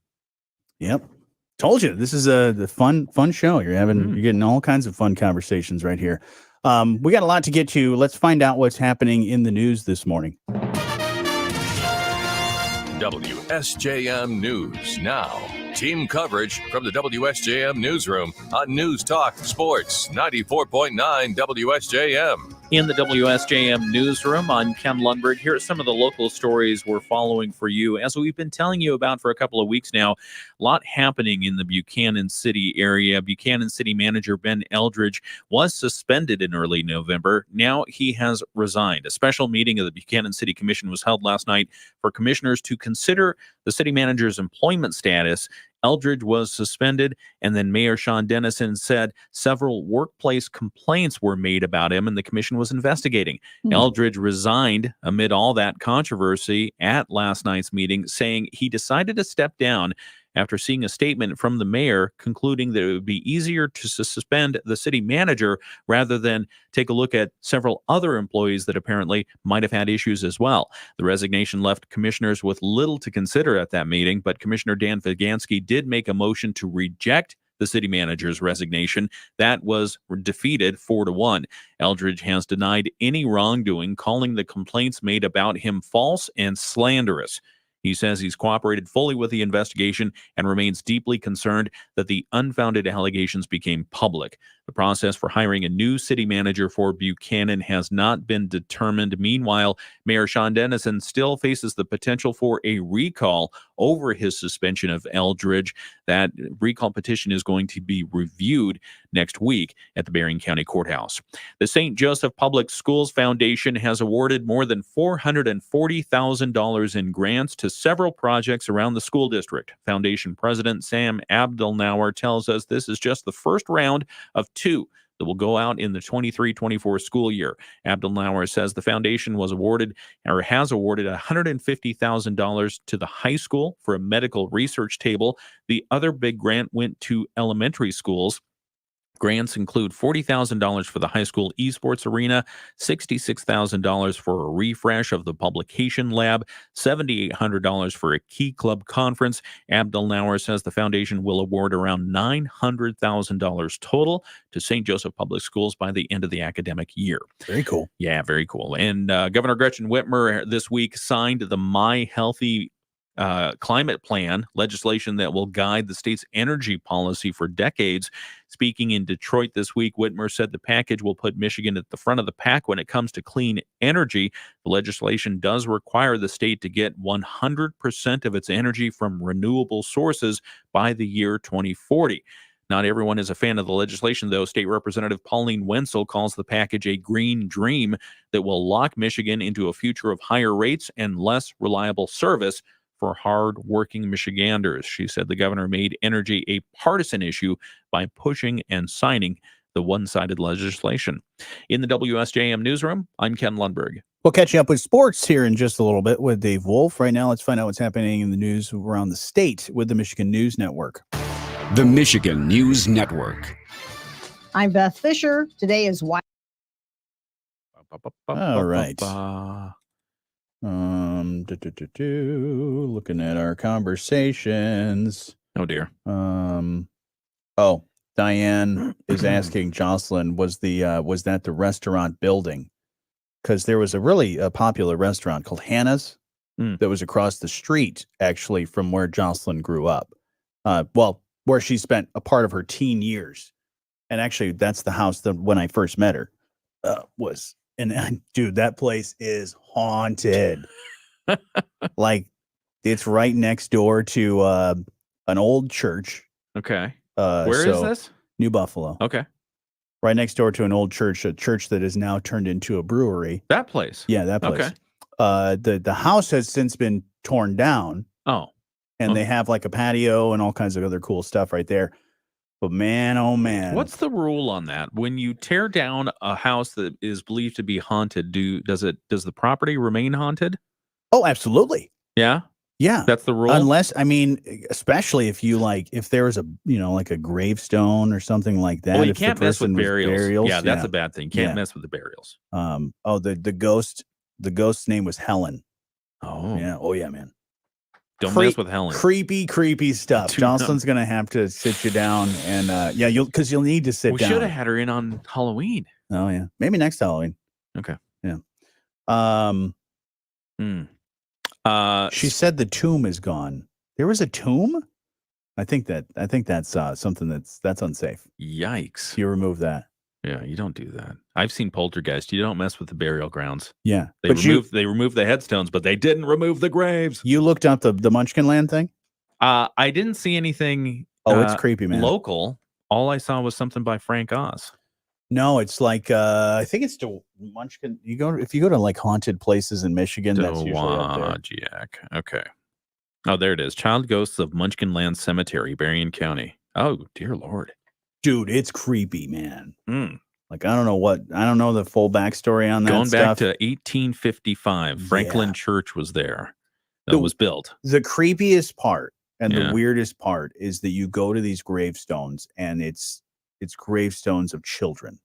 Yep. Told you this is the fun show. You're getting all kinds of fun conversations right here. We got a lot to get to. Let's find out what's happening in the news this morning. WSJM News Now. Team coverage from the WSJM Newsroom on News Talk Sports 94.9 WSJM. In the WSJM newsroom, I'm Ken Lundberg. Here are some of the local stories we're following for you. As we've been telling you about for a couple of weeks now, a lot happening in the Buchanan City area. Buchanan City Manager Ben Eldridge was suspended in early November. Now he has resigned. A special meeting of the Buchanan City Commission was held last night for commissioners to consider the city manager's employment status. Eldridge was suspended, and then Mayor Sean Dennison said several workplace complaints were made about him, and the commission was investigating. Eldridge resigned amid all that controversy at last night's meeting, saying he decided to step down after seeing a statement from the mayor concluding that it would be easier to suspend the city manager rather than take a look at several other employees that apparently might have had issues as well. The resignation left commissioners with little to consider at that meeting, but Commissioner Dan Vigansky did make a motion to reject the city manager's resignation. That was defeated 4-1. Eldridge has denied any wrongdoing, calling the complaints made about him false and slanderous. He says he's cooperated fully with the investigation and remains deeply concerned that the unfounded allegations became public. The process for hiring a new city manager for Buchanan has not been determined. Meanwhile, Mayor Sean Dennison still faces the potential for a recall over his suspension of Eldridge. That recall petition is going to be reviewed next week at the Bering County Courthouse. The St. Joseph Public Schools Foundation has awarded more than $440,000 in grants to several projects around the school district. Foundation President Sam Abdelnauer tells us this is just the first round of two that will go out in the 23-24 school year. Abdelnauer says the foundation was awarded or has awarded $150,000 to the high school for a medical research table. The other big grant went to elementary schools. Grants include $40,000 for the high school esports arena, $66,000 for a refresh of the publication lab, $7,800 for a key club conference. Abdelnauer says the foundation will award around $900,000 total to St. Joseph Public Schools by the end of the academic year. Very cool. Yeah, very cool. And Governor Gretchen Whitmer this week signed the My Healthy climate plan, legislation that will guide the state's energy policy for decades. Speaking in Detroit this week, Whitmer said the package will put Michigan at the front of the pack when it comes to clean energy. The legislation does require the state to get 100% of its energy from renewable sources by the year 2040. Not everyone is a fan of the legislation, though. State Representative Pauline Wenzel calls the package a green dream that will lock Michigan into a future of higher rates and less reliable service for hard-working Michiganders. She said the governor made energy a partisan issue by pushing and signing the one-sided legislation. In the WSJM newsroom, I'm Ken Lundberg. We'll catch you up with sports here in just a little bit with Dave Wolf. Right now, let's find out what's happening in the news around the state with the Michigan News Network. The Michigan News Network. I'm Beth Fisher. Today is why. All right. Looking at our conversations. Oh dear. Diane is asking Jocelyn, was that the restaurant building? Because there was a really popular restaurant called Hannah's that was across the street, actually, from where Jocelyn grew up. Where she spent a part of her teen years. And actually, that's the house that when I first met her was. And dude, that place is haunted. Like, it's right next door to an old church. Okay. Where is this? New Buffalo. Okay. Right next door to an old church, a church that is now turned into a brewery. That place? Yeah, that place. Okay. The house has since been torn down. Oh. And they have like a patio and all kinds of other cool stuff right there. But man, oh man. What's the rule on that? When you tear down a house that is believed to be haunted, does the property remain haunted? Oh, absolutely. Yeah? Yeah. That's the rule? Unless, I mean, especially if there was like a gravestone or something like that. Well, you if can't the mess with person was burials. Yeah, that's a bad thing. Can't mess with the burials. The ghost's name was Helen. Oh. Yeah. Oh yeah, man. Don't mess with Helen. Creepy stuff. Jocelyn's going to have to sit you down and because you'll need to sit down. We should have had her in on Halloween. Oh yeah. Maybe next Halloween. Okay. Yeah. She said the tomb is gone. There was a tomb? I think that's something that's unsafe. Yikes. You remove that. Yeah, you don't do that. I've seen Poltergeist. You don't mess with the burial grounds. Yeah. They But they removed the headstones, but they didn't remove the graves. you looked up the Munchkin Land thing? I didn't see anything Oh, it's creepy, man. local. All I saw was something by Frank Oz. No, it's like I think it's the Munchkin. If you go to like haunted places in Michigan, that's usually up there. Dowagiac. Okay. Oh, there it is. Child Ghosts of Munchkin Land Cemetery, Berrien County. Oh, dear Lord. Dude, it's creepy, man. Mm. Like I don't know the full backstory on that Going back stuff. to 1855, Franklin Yeah. Church was there. That was built. The creepiest part and Yeah. the weirdest part is that you go to these gravestones and it's gravestones of children.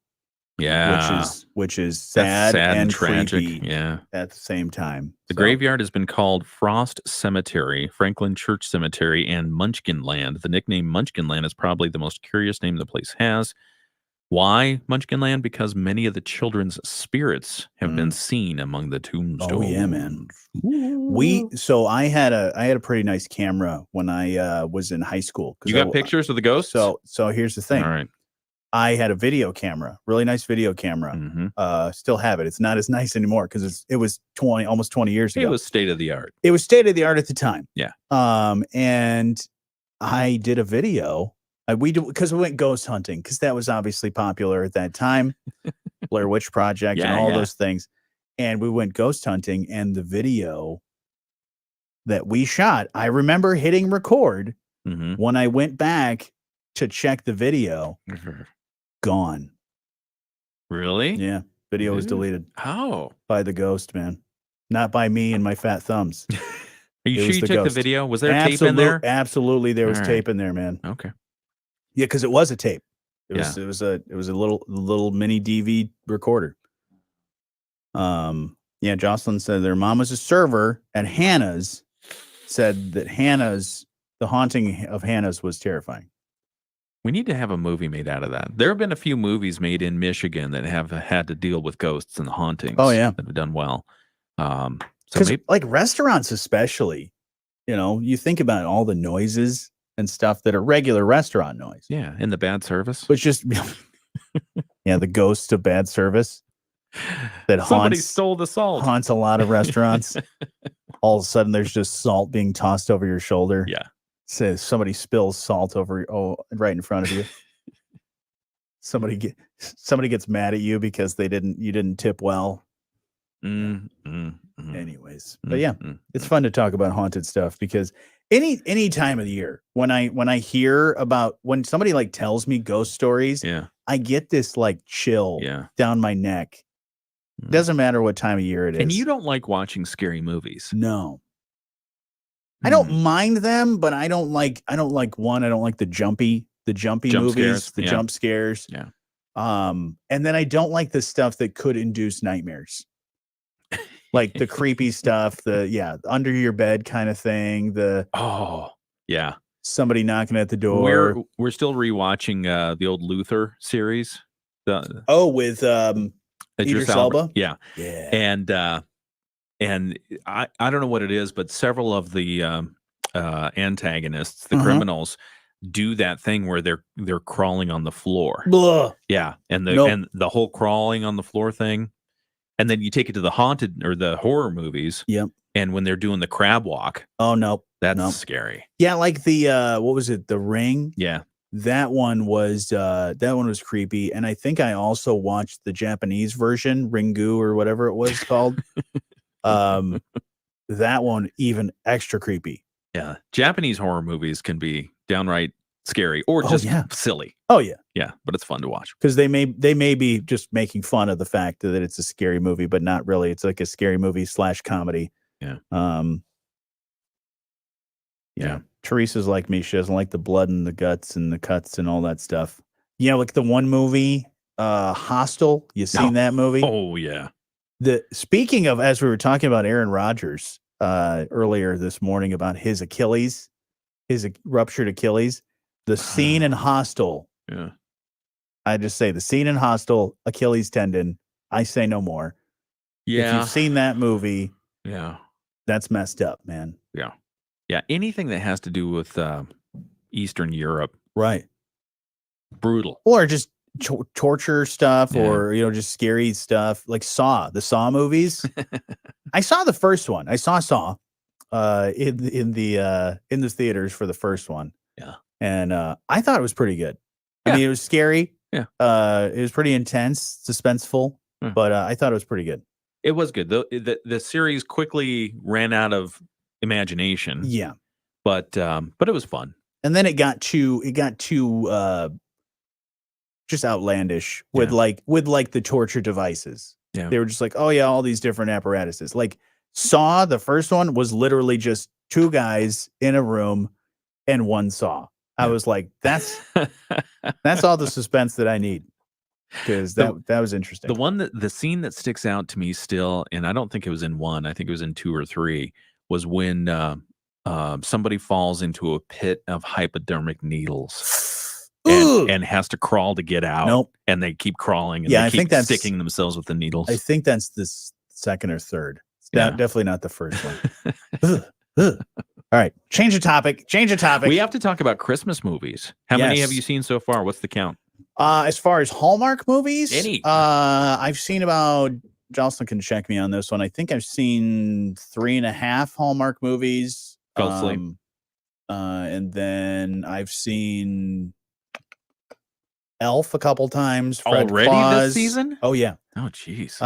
Yeah. Which is That's sad and tragic. creepy Yeah. at the same time. The So, graveyard has been called Frost Cemetery, Franklin Church Cemetery, and Munchkin Land. The nickname Munchkin Land is probably the most curious name the place has. Why Munchkin Land? Because many of the children's spirits have been seen among the tombstones. Oh yeah, man. I had a pretty nice camera when I was in high school. You got pictures of the ghosts? So here's the thing. All right. I had a video camera, really nice video camera. Mm-hmm. Still have it. It's not as nice anymore because it was almost 20 years ago. It was state of the art. It was state of the art at the time. Yeah. And I did a video. Because we went ghost hunting because that was obviously popular at that time. Blair Witch Project and all those things. And we went ghost hunting, and the video that we shot, I remember hitting record when I went back to check the video. Gone. Really? Yeah. Video was deleted. How? By the ghost, man. Not by me and my fat thumbs. Are you It sure was you the took the ghost. video? Was there tape in there? Absolutely, there was All right. tape in there, man. Okay. Yeah, because it was a tape. It Yeah. was a little mini DV recorder. Yeah, Jocelyn said their mom was a server, and Hannah's said that the haunting of Hannah's was terrifying. We need to have a movie made out of that. There have been a few movies made in Michigan that have had to deal with ghosts and hauntings. Oh, yeah. That have done well. So Because maybe like restaurants, especially, you think about all the noises and stuff that are regular restaurant noise. yeah, in the bad service. But just the ghost of bad service that Somebody stole the salt. haunts a lot of restaurants. All of a sudden, there's just salt being tossed over your shoulder. Yeah. Says somebody spills salt right in front of you. somebody gets mad at you because you didn't tip well. Anyways, but yeah, it's fun to talk about haunted stuff because any time of the year when I hear about when somebody like tells me ghost stories, I get this like chill down my neck. Doesn't matter what time of year it is. And you don't like watching scary movies. No. I don't mind them, but I don't like the jumpy Jump movies, scares, the jump scares. Yeah. And then I don't like the stuff that could induce nightmares. Like the creepy stuff, the under your bed kind of thing, somebody knocking at the door. We're still rewatching the old Luther series. With Idris Elba? Yeah. And I don't know what it is, but several of the antagonists, the criminals, do that thing where they're crawling on the floor. Blah. Yeah, and Nope. the whole crawling on the floor thing, and then you take it to the haunted or the horror movies. Yep. And when they're doing the crab walk, Oh no, that's scary. Yeah, like the what was it? The Ring. Yeah. That one was creepy, and I think I also watched the Japanese version, Ringu or whatever it was called. That one even extra creepy. Yeah, Japanese horror movies can be downright scary or just silly. Oh yeah, yeah, but it's fun to watch because they may be just making fun of the fact that it's a scary movie, but not really. It's like a scary movie / comedy. Yeah. Yeah. Teresa's like me. She doesn't like the blood and the guts and the cuts and all that stuff. Yeah, like the one movie, Hostel. You seen that movie? Oh yeah. Speaking of, as we were talking about Aaron Rodgers earlier this morning about his Achilles, his ruptured Achilles, the scene in Hostel. Yeah. I just say the scene in Hostel, Achilles tendon. I say no more. Yeah. If you've seen that movie, that's messed up, man. Yeah. Yeah. Anything that has to do with Eastern Europe. Right. Brutal. Or just torture stuff Yeah. or just scary stuff like the Saw movies. I saw the first one. I saw Saw in the theaters for the first one. Yeah. And I thought it was pretty good. Yeah. I mean, it was scary. Yeah. It was pretty intense, suspenseful, but I thought it was pretty good. It was good. The series quickly ran out of imagination. Yeah. But it was fun. And then it got too just outlandish with the torture devices. Yeah. They were just like, oh yeah, all these different apparatuses. Like Saw, the first one was literally just two guys in a room and one saw. I was like, that's all the suspense that I need. Because that was interesting. The scene that sticks out to me still, and I don't think it was in 1, I think it was in 2 or 3, was when somebody falls into a pit of hypodermic needles and has to crawl to get out. Nope. And they keep crawling and I they think keep that's sticking themselves with the needles. I think that's the second or third. Definitely not the first one. All right. Change the topic. We have to talk about Christmas movies. How many have you seen so far? What's the count? As far as Hallmark movies, Any? I've seen about, Jocelyn can check me on this one. I think I've seen 3.5 Hallmark movies. Fell asleep. And then I've seen Elf a couple times. Fred Already Claus. this season? Oh, yeah. Oh, jeez.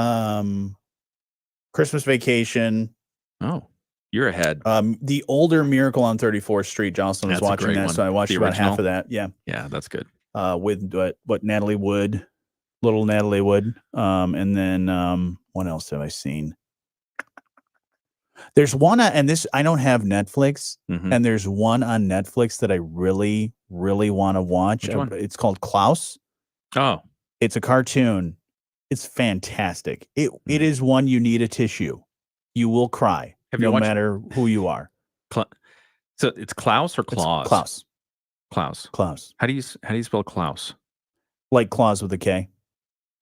Christmas Vacation. Oh, you're ahead. The older Miracle on 34th Street. Jocelyn was That's a watching great that, one. so I watched The about half original? of that. Yeah. Yeah, that's good. With what Natalie Wood, little Natalie Wood. And then what else have I seen? There's one, and this I don't have Netflix, and there's one on Netflix that I really, really want to watch. Which one? It's called Klaus. Oh, it's a cartoon. It's fantastic. It is one you need a tissue. You will cry no matter who you are. So it's Klaus or Claus? Klaus. Klaus. Klaus. How do you spell Klaus? Like Claus with a K.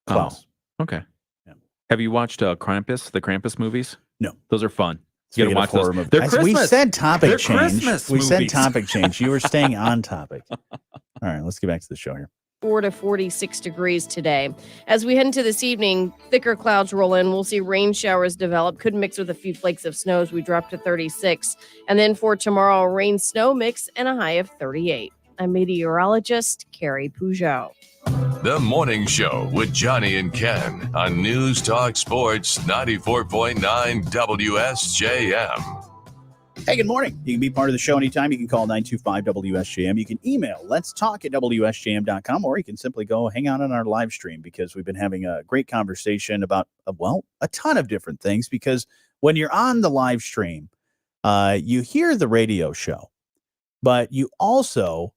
Klaus. Oh, okay. Yeah. Have you watched Krampus, the Krampus movies? No. Those are fun. You gotta watch those. Movies. They're Christmas. We said topic They're change. Christmas We said movies. topic change. You were staying on topic. All right, let's get back to the show here. 4 to 46 degrees today. As we head into this evening, thicker clouds roll in. We'll see rain showers develop, could mix with a few flakes of snow as we drop to 36. And then for tomorrow, rain snow mix and a high of 38. I'm meteorologist Carrie Peugeot. The Morning Show with Jonny and Ken on News Talk Sports 94.9 WSJM. Hey, good morning. You can be part of the show anytime. You can call 925-WSJM. You can email letstalk@WSJM.com, or you can simply go hang out on our live stream because we've been having a great conversation about, a ton of different things. Because when you're on the live stream, you hear the radio show, but you also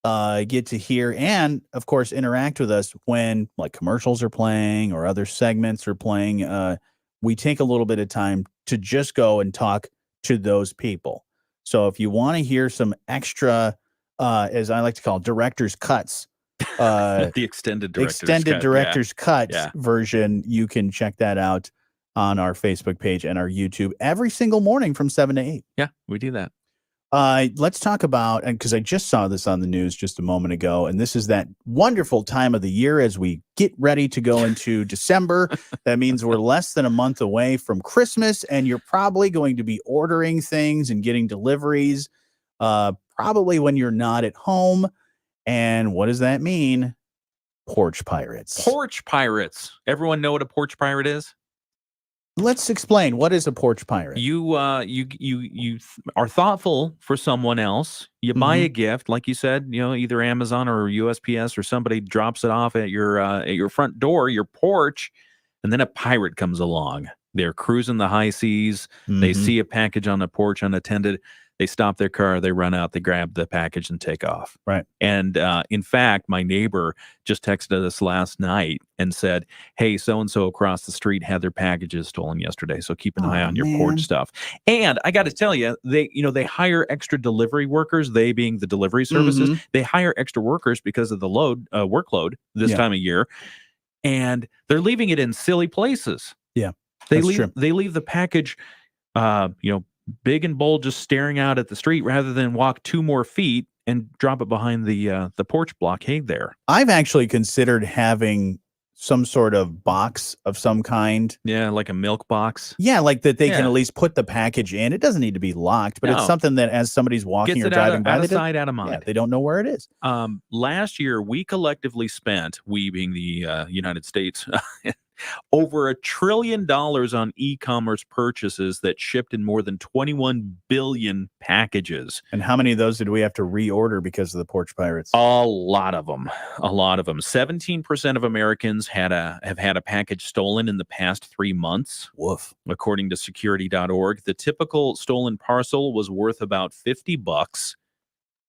get to hear and, of course, interact with us when like commercials are playing or other segments are playing. We take a little bit of time to just go and talk to those people. So if you want to hear some extra, as I like to call it, director's cuts, the extended director's cut version, you can check that out on our Facebook page and our YouTube every single morning from 7 to 8. Yeah, we do that. Let's talk about, and because I just saw this on the news just a moment ago, and this is that wonderful time of the year as we get ready to go into December. That means we're less than a month away from Christmas, and you're probably going to be ordering things and getting deliveries, probably when you're not at home. And what does that mean? Porch pirates. Porch pirates. Everyone know what a porch pirate is? Let's explain. What is a porch pirate? You are thoughtful for someone else. You buy a gift, like you said, either Amazon or USPS, or somebody drops it off at your front door, your porch, and then a pirate comes along. They're cruising the high seas. They see a package on the porch unattended. They stop their car, they run out, they grab the package and take off. Right. And in fact, my neighbor just texted us last night and said, hey, so-and-so across the street had their packages stolen yesterday. So keep an eye on your porch stuff. And I got to tell you, they hire extra delivery workers, they being the delivery services. They hire extra workers because of the workload this time of year. And they're leaving it in silly places. Yeah. They leave the package, big and bold, just staring out at the street rather than walk 2 more feet and drop it behind the porch blockade there. I've actually considered having some sort of box of some kind. Yeah, like a milk box. Yeah, like that they can Yeah. at least put the package in. It doesn't need to be locked, but it's No. something that as somebody's walking Gets or it out driving of, by, out they of don't- sight, out of yeah, mind. they don't know where it is. Last year, we collectively spent, we being the United States, over $1 trillion on e-commerce purchases that shipped in more than 21 billion packages. And how many of those did we have to reorder because of the porch pirates? A lot of them. 17% of Americans have had a package stolen in the past 3 months. Woof. According to security.org, the typical stolen parcel was worth about $50.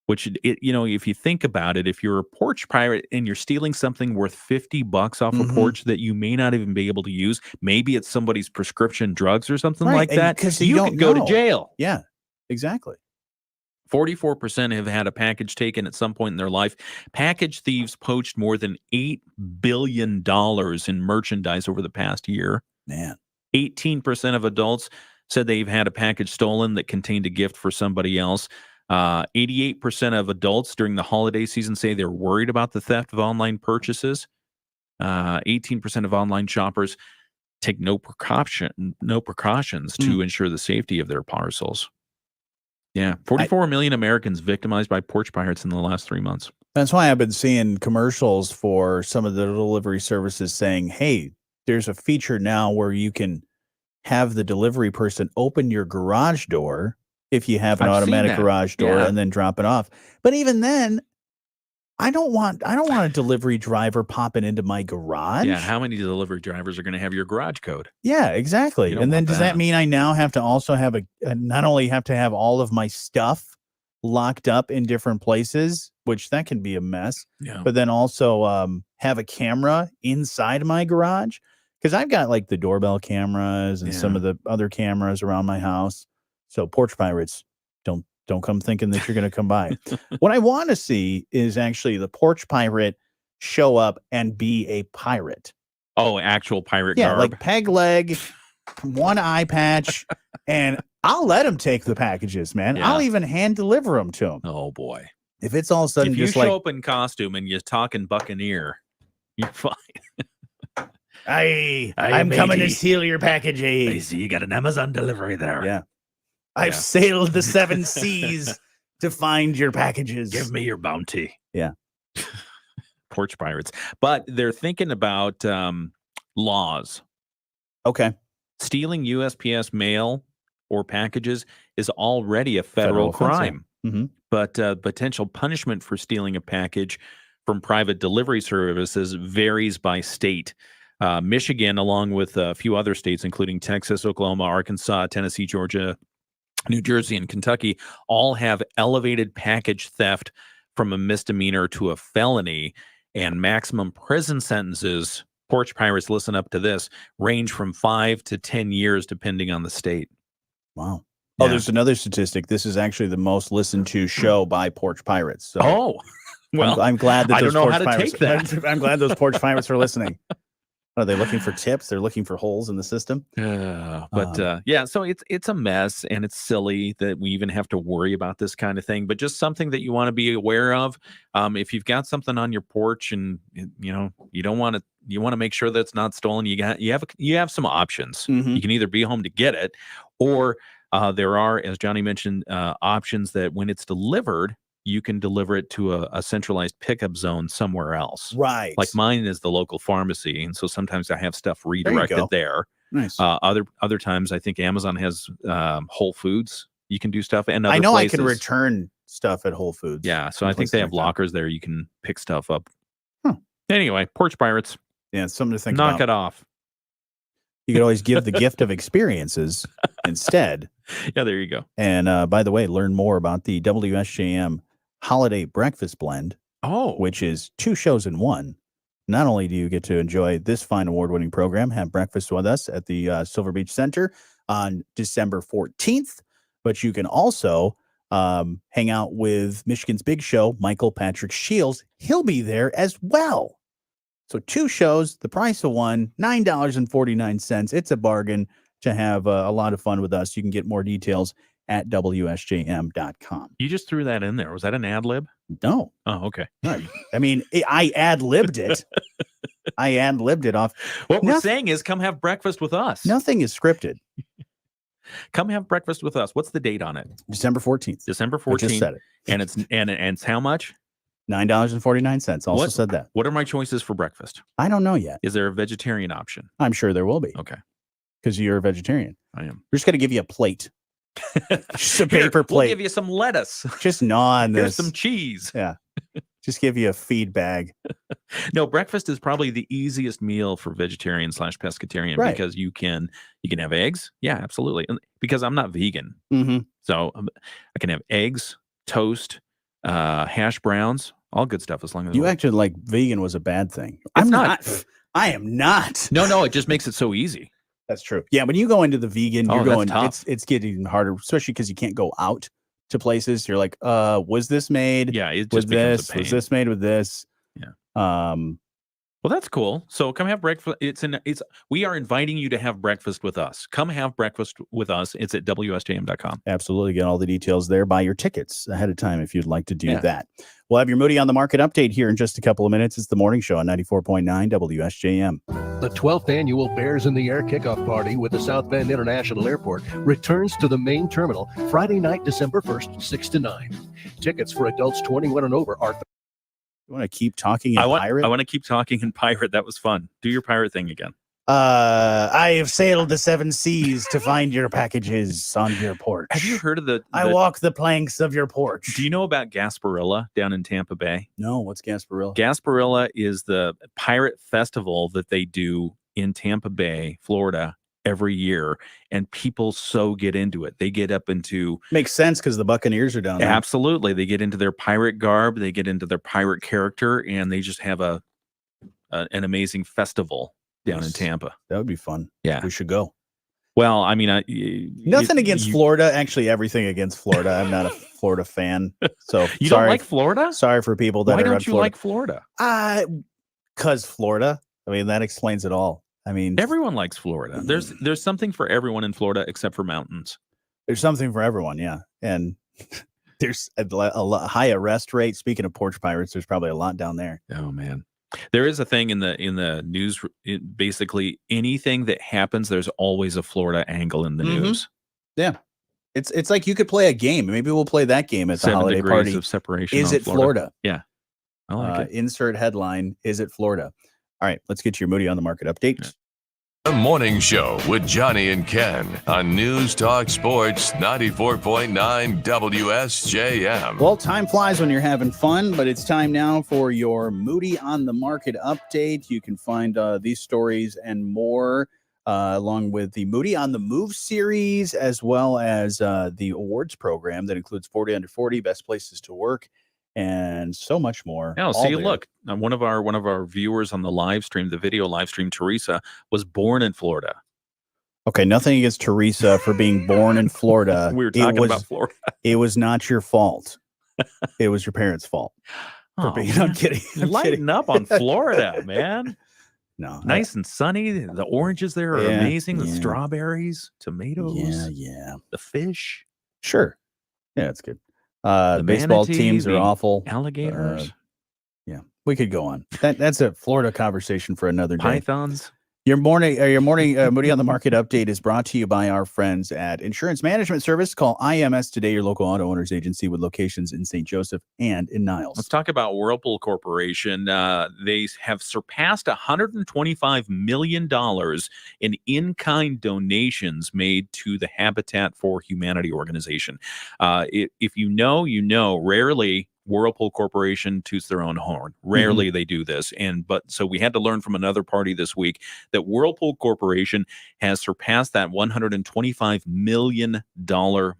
Which, if you think about it, if you're a porch pirate and you're stealing something worth $50 off a porch that you may not even be able to use, maybe it's somebody's prescription drugs or something like that, because you could go to jail. Yeah, exactly. 44% have had a package taken at some point in their life. Package thieves poached more than $8 billion in merchandise over the past year. Man. 18% of adults said they've had a package stolen that contained a gift for somebody else. 88% of adults during the holiday season say they're worried about the theft of online purchases. 18% of online shoppers take no precautions to ensure the safety of their parcels. Yeah, 44 million Americans victimized by porch pirates in the last 3 months. That's why I've been seeing commercials for some of the delivery services saying, hey, there's a feature now where you can have the delivery person open your garage door if you have an I've seen automatic that. garage door Yeah. and then drop it off. But even then, I don't want a delivery driver popping into my garage. Yeah, how many delivery drivers are going to have your garage code? Yeah, exactly. You don't And then want does that that. mean I now have to also have not only have to have all of my stuff locked up in different places, which that can be a mess, Yeah. but then also have a camera inside my garage? Because I've got like the doorbell cameras and some Yeah. of the other cameras around my house. So porch pirates, don't come thinking that you're going to come by. What I want to see is actually the porch pirate show up and be a pirate. Oh, actual pirate Yeah, garb. like peg leg, one eye patch, and I'll let him take the packages, man. Yeah. I'll even hand deliver them to him. Oh, boy. If it's all of a sudden If you just show like, up in costume and you're talking Buccaneer, you're fine. I'm coming to steal your packages. see you got an Amazon delivery there. Yeah. I've sailed the 7 seas to find your packages. Give me your bounty. Yeah. Porch pirates. But they're thinking about laws. Okay. Stealing USPS mail or packages is already a federal Federal offense, yeah. crime. Mhm. But potential punishment for stealing a package from private delivery services varies by state. Michigan, along with a few other states, including Texas, Oklahoma, Arkansas, Tennessee, Georgia, New Jersey, and Kentucky, all have elevated package theft from a misdemeanor to a felony, and maximum prison sentences, porch pirates, listen up to this, range from 5 to 10 years, depending on the state. Wow. Yeah. Oh, there's another statistic. This is actually the most listened to show by porch pirates. So Oh, well, I'm glad that I those don't know porch how to pirates, take that. I'm glad those porch pirates are listening. Are they looking for tips? They're looking for holes in the system. Yeah, so it's a mess, and it's silly that we even have to worry about this kind of thing, but just something that you want to be aware of. If you've got something on your porch and you want to make sure that it's not stolen, you have some options. Mhm. You can either be home to get it, or there are, as Johnny mentioned, options that when it's delivered, you can deliver it to a centralized pickup zone somewhere else. Right. Like mine is the local pharmacy, and so sometimes I have stuff you redirected go. there. Nice. Other times, I think Amazon has Whole Foods. You can do stuff, and other I know places. I can return stuff at Whole Foods. Yeah, so and I think places they have like that. lockers there. You can pick stuff up. Huh. Anyway, porch pirates, Yeah, it's something to think knock about. it off. You could always give the gift of experiences instead. Yeah, there you go. And by the way, learn more about the WSJM Holiday Breakfast Blend, Oh, which is 2 shows in one. Not only do you get to enjoy this fine award-winning program, have breakfast with us at the Silver Beach Center on December 14th, but you can also hang out with Michigan's Big Show, Michael Patrick Shields. He'll be there as well. So 2 shows, the price of one, $9.49. It's a bargain to have a lot of fun with us. You can get more details at WSJM.com. You just threw that in there. Was that an ad lib? No. Oh, okay. I mean, I ad-libbed it. I ad-libbed it off. What we're saying is come have breakfast with us. Nothing is scripted. Come have breakfast with us. What's the date on it? December 14th. December 14th. I just said it. And it's how much? $9.49. Also said that. What are my choices for breakfast? I don't know yet. Is there a vegetarian option? I'm sure there will be. Okay. Because you're a vegetarian. I am. We're just going to give you a plate. Just a paper plate. We'll give you some lettuce. Just gnaw on this. Here's some cheese. Yeah. Just give you a feed bag. No, breakfast is probably the easiest meal for vegetarian / pescatarian because you can have eggs. Yeah, absolutely. And because I'm not vegan. Mm-hmm. So I can have eggs, toast, hash browns, all good stuff as long as you acted like vegan was a bad thing. I'm not. I am not. No, it just makes it so easy. That's true. Yeah, when you go into the vegan, you're going. Tough. It's getting harder, especially because you can't go out to places. You're like, was this made? Yeah, it with just becomes this. a pain. Was this made with this? Yeah. Well, that's cool. So come have breakfast. We are inviting you to have breakfast with us. Come have breakfast with us. It's at WSJM.com. Absolutely. Get all the details there. Buy your tickets ahead of time if you'd like to do that. We'll have your Moody on the Market update here in just a couple of minutes. It's the morning show on 94.9 WSJM. The 12th annual Bears in the Air kickoff party with the South Bend International Airport returns to the main terminal Friday night, December 1st, 6 to 9. Tickets for adults 21 and over are... You want to keep talking in pirate? I want to keep talking in pirate. That was fun. Do your pirate thing again. I have sailed the 7 seas to find your packages on your porch. Have you heard of I walk the planks of your porch. Do you know about Gasparilla down in Tampa Bay? No, what's Gasparilla? Gasparilla is the pirate festival that they do in Tampa Bay, Florida, every year, and people so get into it. They get up into... Makes sense because the Buccaneers are down there. Absolutely. They get into their pirate garb, they get into their pirate character, and they just have an amazing festival down in Tampa. That would be fun. Yeah. We should go. Well, I mean... Nothing against Florida. Actually, everything against Florida. I'm not a Florida fan. So you don't like Florida? Sorry for people that Why are don't you like Florida? Because Florida. I mean, that explains it all. I mean, everyone likes Florida. There's something for everyone in Florida except for mountains. There's something for everyone, yeah. And there's a high arrest rate. Speaking of porch pirates, there's probably a lot down there. Oh man, there is a thing in the news. Basically, anything that happens, there's always a Florida angle in the news. Yeah, it's like you could play a game. Maybe we'll play that game at the 7 holiday degrees party. Of separation. Is it Florida? Yeah, I like it. Insert headline: Is it Florida? All right, let's get your Moody on the Market update. Yeah. The Morning Show with Jonny and Ken on News Talk Sports 94.9 WSJM. Well, time flies when you're having fun, but it's time now for your Moody on the Market update. You can find these stories and more along with the Moody on the Move series, as well as the awards program that includes 40 Under 40, Best Places to Work, and so much more. Yeah, see, look, one of our viewers on the live stream, the video live stream, Teresa, was born in Florida. Okay, nothing against Teresa for being born in Florida. We were talking about Florida. It was not your fault. It was your parents' fault. I'm kidding. Lighten up on Florida, man. No, nice and sunny. The oranges there are amazing. The strawberries, tomatoes. Yeah. The fish. Sure. Yeah, it's good. The baseball teams are awful. Alligators. Yeah, we could go on. That's a Florida conversation for another day. Pythons. Your morning Moody on the Market update is brought to you by our friends at Insurance Management Service. Call IMS today, your local auto owners agency with locations in St. Joseph and in Niles. Let's talk about Whirlpool Corporation. They have surpassed $125 million in-kind donations made to the Habitat for Humanity organization. If you know, you know. Rarely Whirlpool Corporation toots their own horn. Rarely they do this. But so we had to learn from another party this week that Whirlpool Corporation has surpassed that $125 million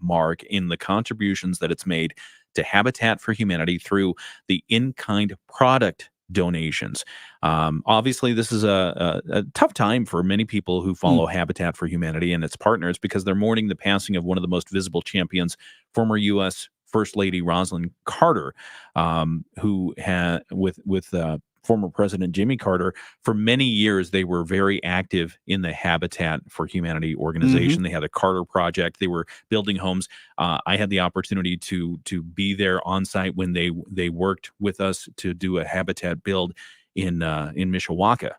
mark in the contributions that it's made to Habitat for Humanity through the in-kind product donations. Obviously, this is a tough time for many people who follow Habitat for Humanity and its partners because they're mourning the passing of one of the most visible champions, former U.S. First Lady Rosalind Carter, who had with former President Jimmy Carter, for many years, they were very active in the Habitat for Humanity organization. They had a Carter Project. They were building homes. I had the opportunity to be there on site when they worked with us to do a habitat build in Mishawaka.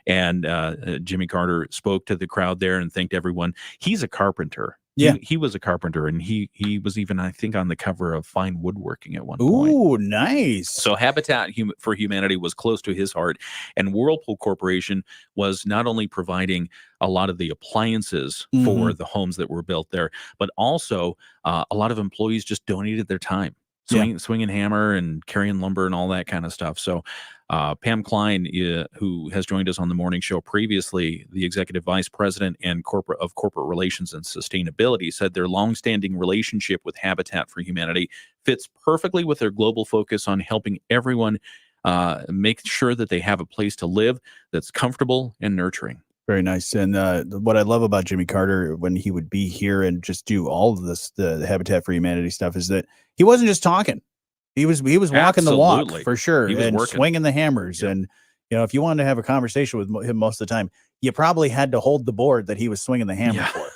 And Jimmy Carter spoke to the crowd there and thanked everyone. He's a carpenter. Yeah. He was a carpenter, and he was even, I think, on the cover of Fine Woodworking at one point. Ooh, nice. So Habitat for Humanity was close to his heart, and Whirlpool Corporation was not only providing a lot of the appliances for the homes that were built there, but also a lot of employees just donated their time, swinging hammer and carrying lumber and all that kind of stuff. So Pam Klein, who has joined us on the morning show previously, the executive vice president and corporate relations and sustainability, said their longstanding relationship with Habitat for Humanity fits perfectly with their global focus on helping everyone make sure that they have a place to live that's comfortable and nurturing. Very nice. And what I love about Jimmy Carter, when he would be here and just do all of this, the Habitat for Humanity stuff, is that he wasn't just talking. He was walking the walk for sure, and swinging the hammers. And if you wanted to have a conversation with him most of the time, you probably had to hold the board that he was swinging the hammer for,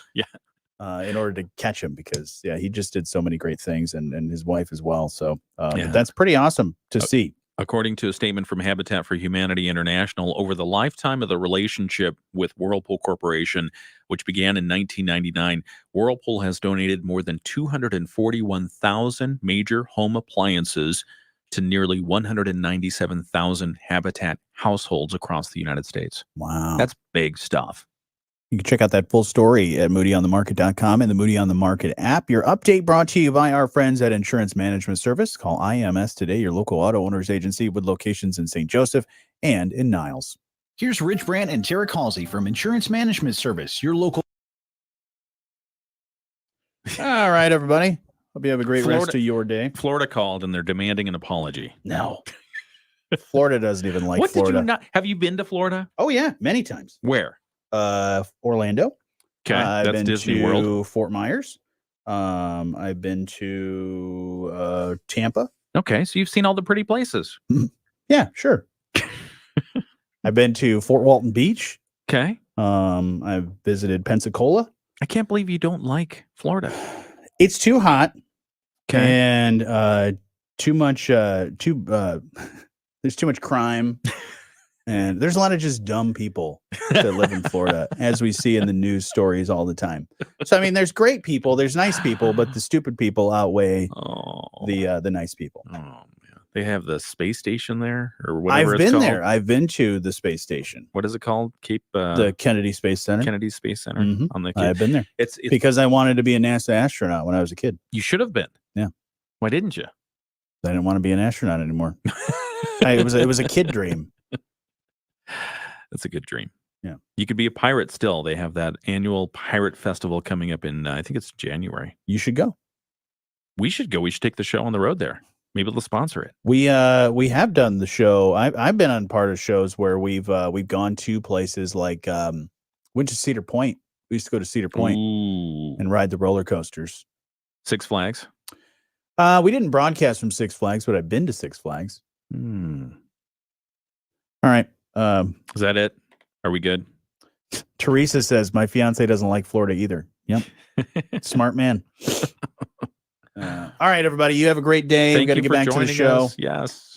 in order to catch him, because he just did so many great things, and his wife as well. So that's pretty awesome to see. According to a statement from Habitat for Humanity International, over the lifetime of the relationship with Whirlpool Corporation, which began in 1999, Whirlpool has donated more than 241,000 major home appliances to nearly 197,000 Habitat households across the United States. Wow. That's big stuff. You can check out that full story at moodyonthemarket.com and the Moody on the Market app. Your update brought to you by our friends at Insurance Management Service. Call IMS today, your local auto owners agency with locations in St. Joseph and in Niles. Here's Rich Brandt and Derek Halsey from Insurance Management Service, your local. All right, everybody. Hope you have a great rest of your day. Florida called, and they're demanding an apology. No. Florida doesn't even like Florida. Did you not? Have you been to Florida? Oh, yeah, many times. Where? Orlando. Okay, I've that's been Disney to World. Fort Myers. I've been to Tampa. Okay, so you've seen all the pretty places. Yeah, sure. I've been to Fort Walton Beach. Okay. I've visited Pensacola. I can't believe you don't like Florida. It's too hot. Okay. And too much there's too much crime. And there's a lot of just dumb people that live in Florida, as we see in the news stories all the time. So, I mean, there's great people, there's nice people, but the stupid people outweigh the nice people. Oh, man. They have the space station there, or whatever I've been there. I've been to the space station. What is it called? The Kennedy Space Center. Kennedy Space Center. On the I've been there. It's because I wanted to be a NASA astronaut when I was a kid. You should have been. Yeah. Why didn't you? I didn't want to be an astronaut anymore. It was a kid dream. That's a good dream. Yeah. You could be a pirate still. They have that annual pirate festival coming up in, I think it's January. You should go. We should go. We should take the show on the road there. Maybe they'll sponsor it. We have done the show. I've been on part of shows where we've gone to places like went to Cedar Point. We used to go to Cedar Point and ride the roller coasters. Six Flags? We didn't broadcast from Six Flags, but I've been to Six Flags. All right. Is that it? Are we good? Teresa says my fiance doesn't like Florida either. Yep. Smart man. All right, everybody. You have a great day. I'm going to get back to the show. Yes.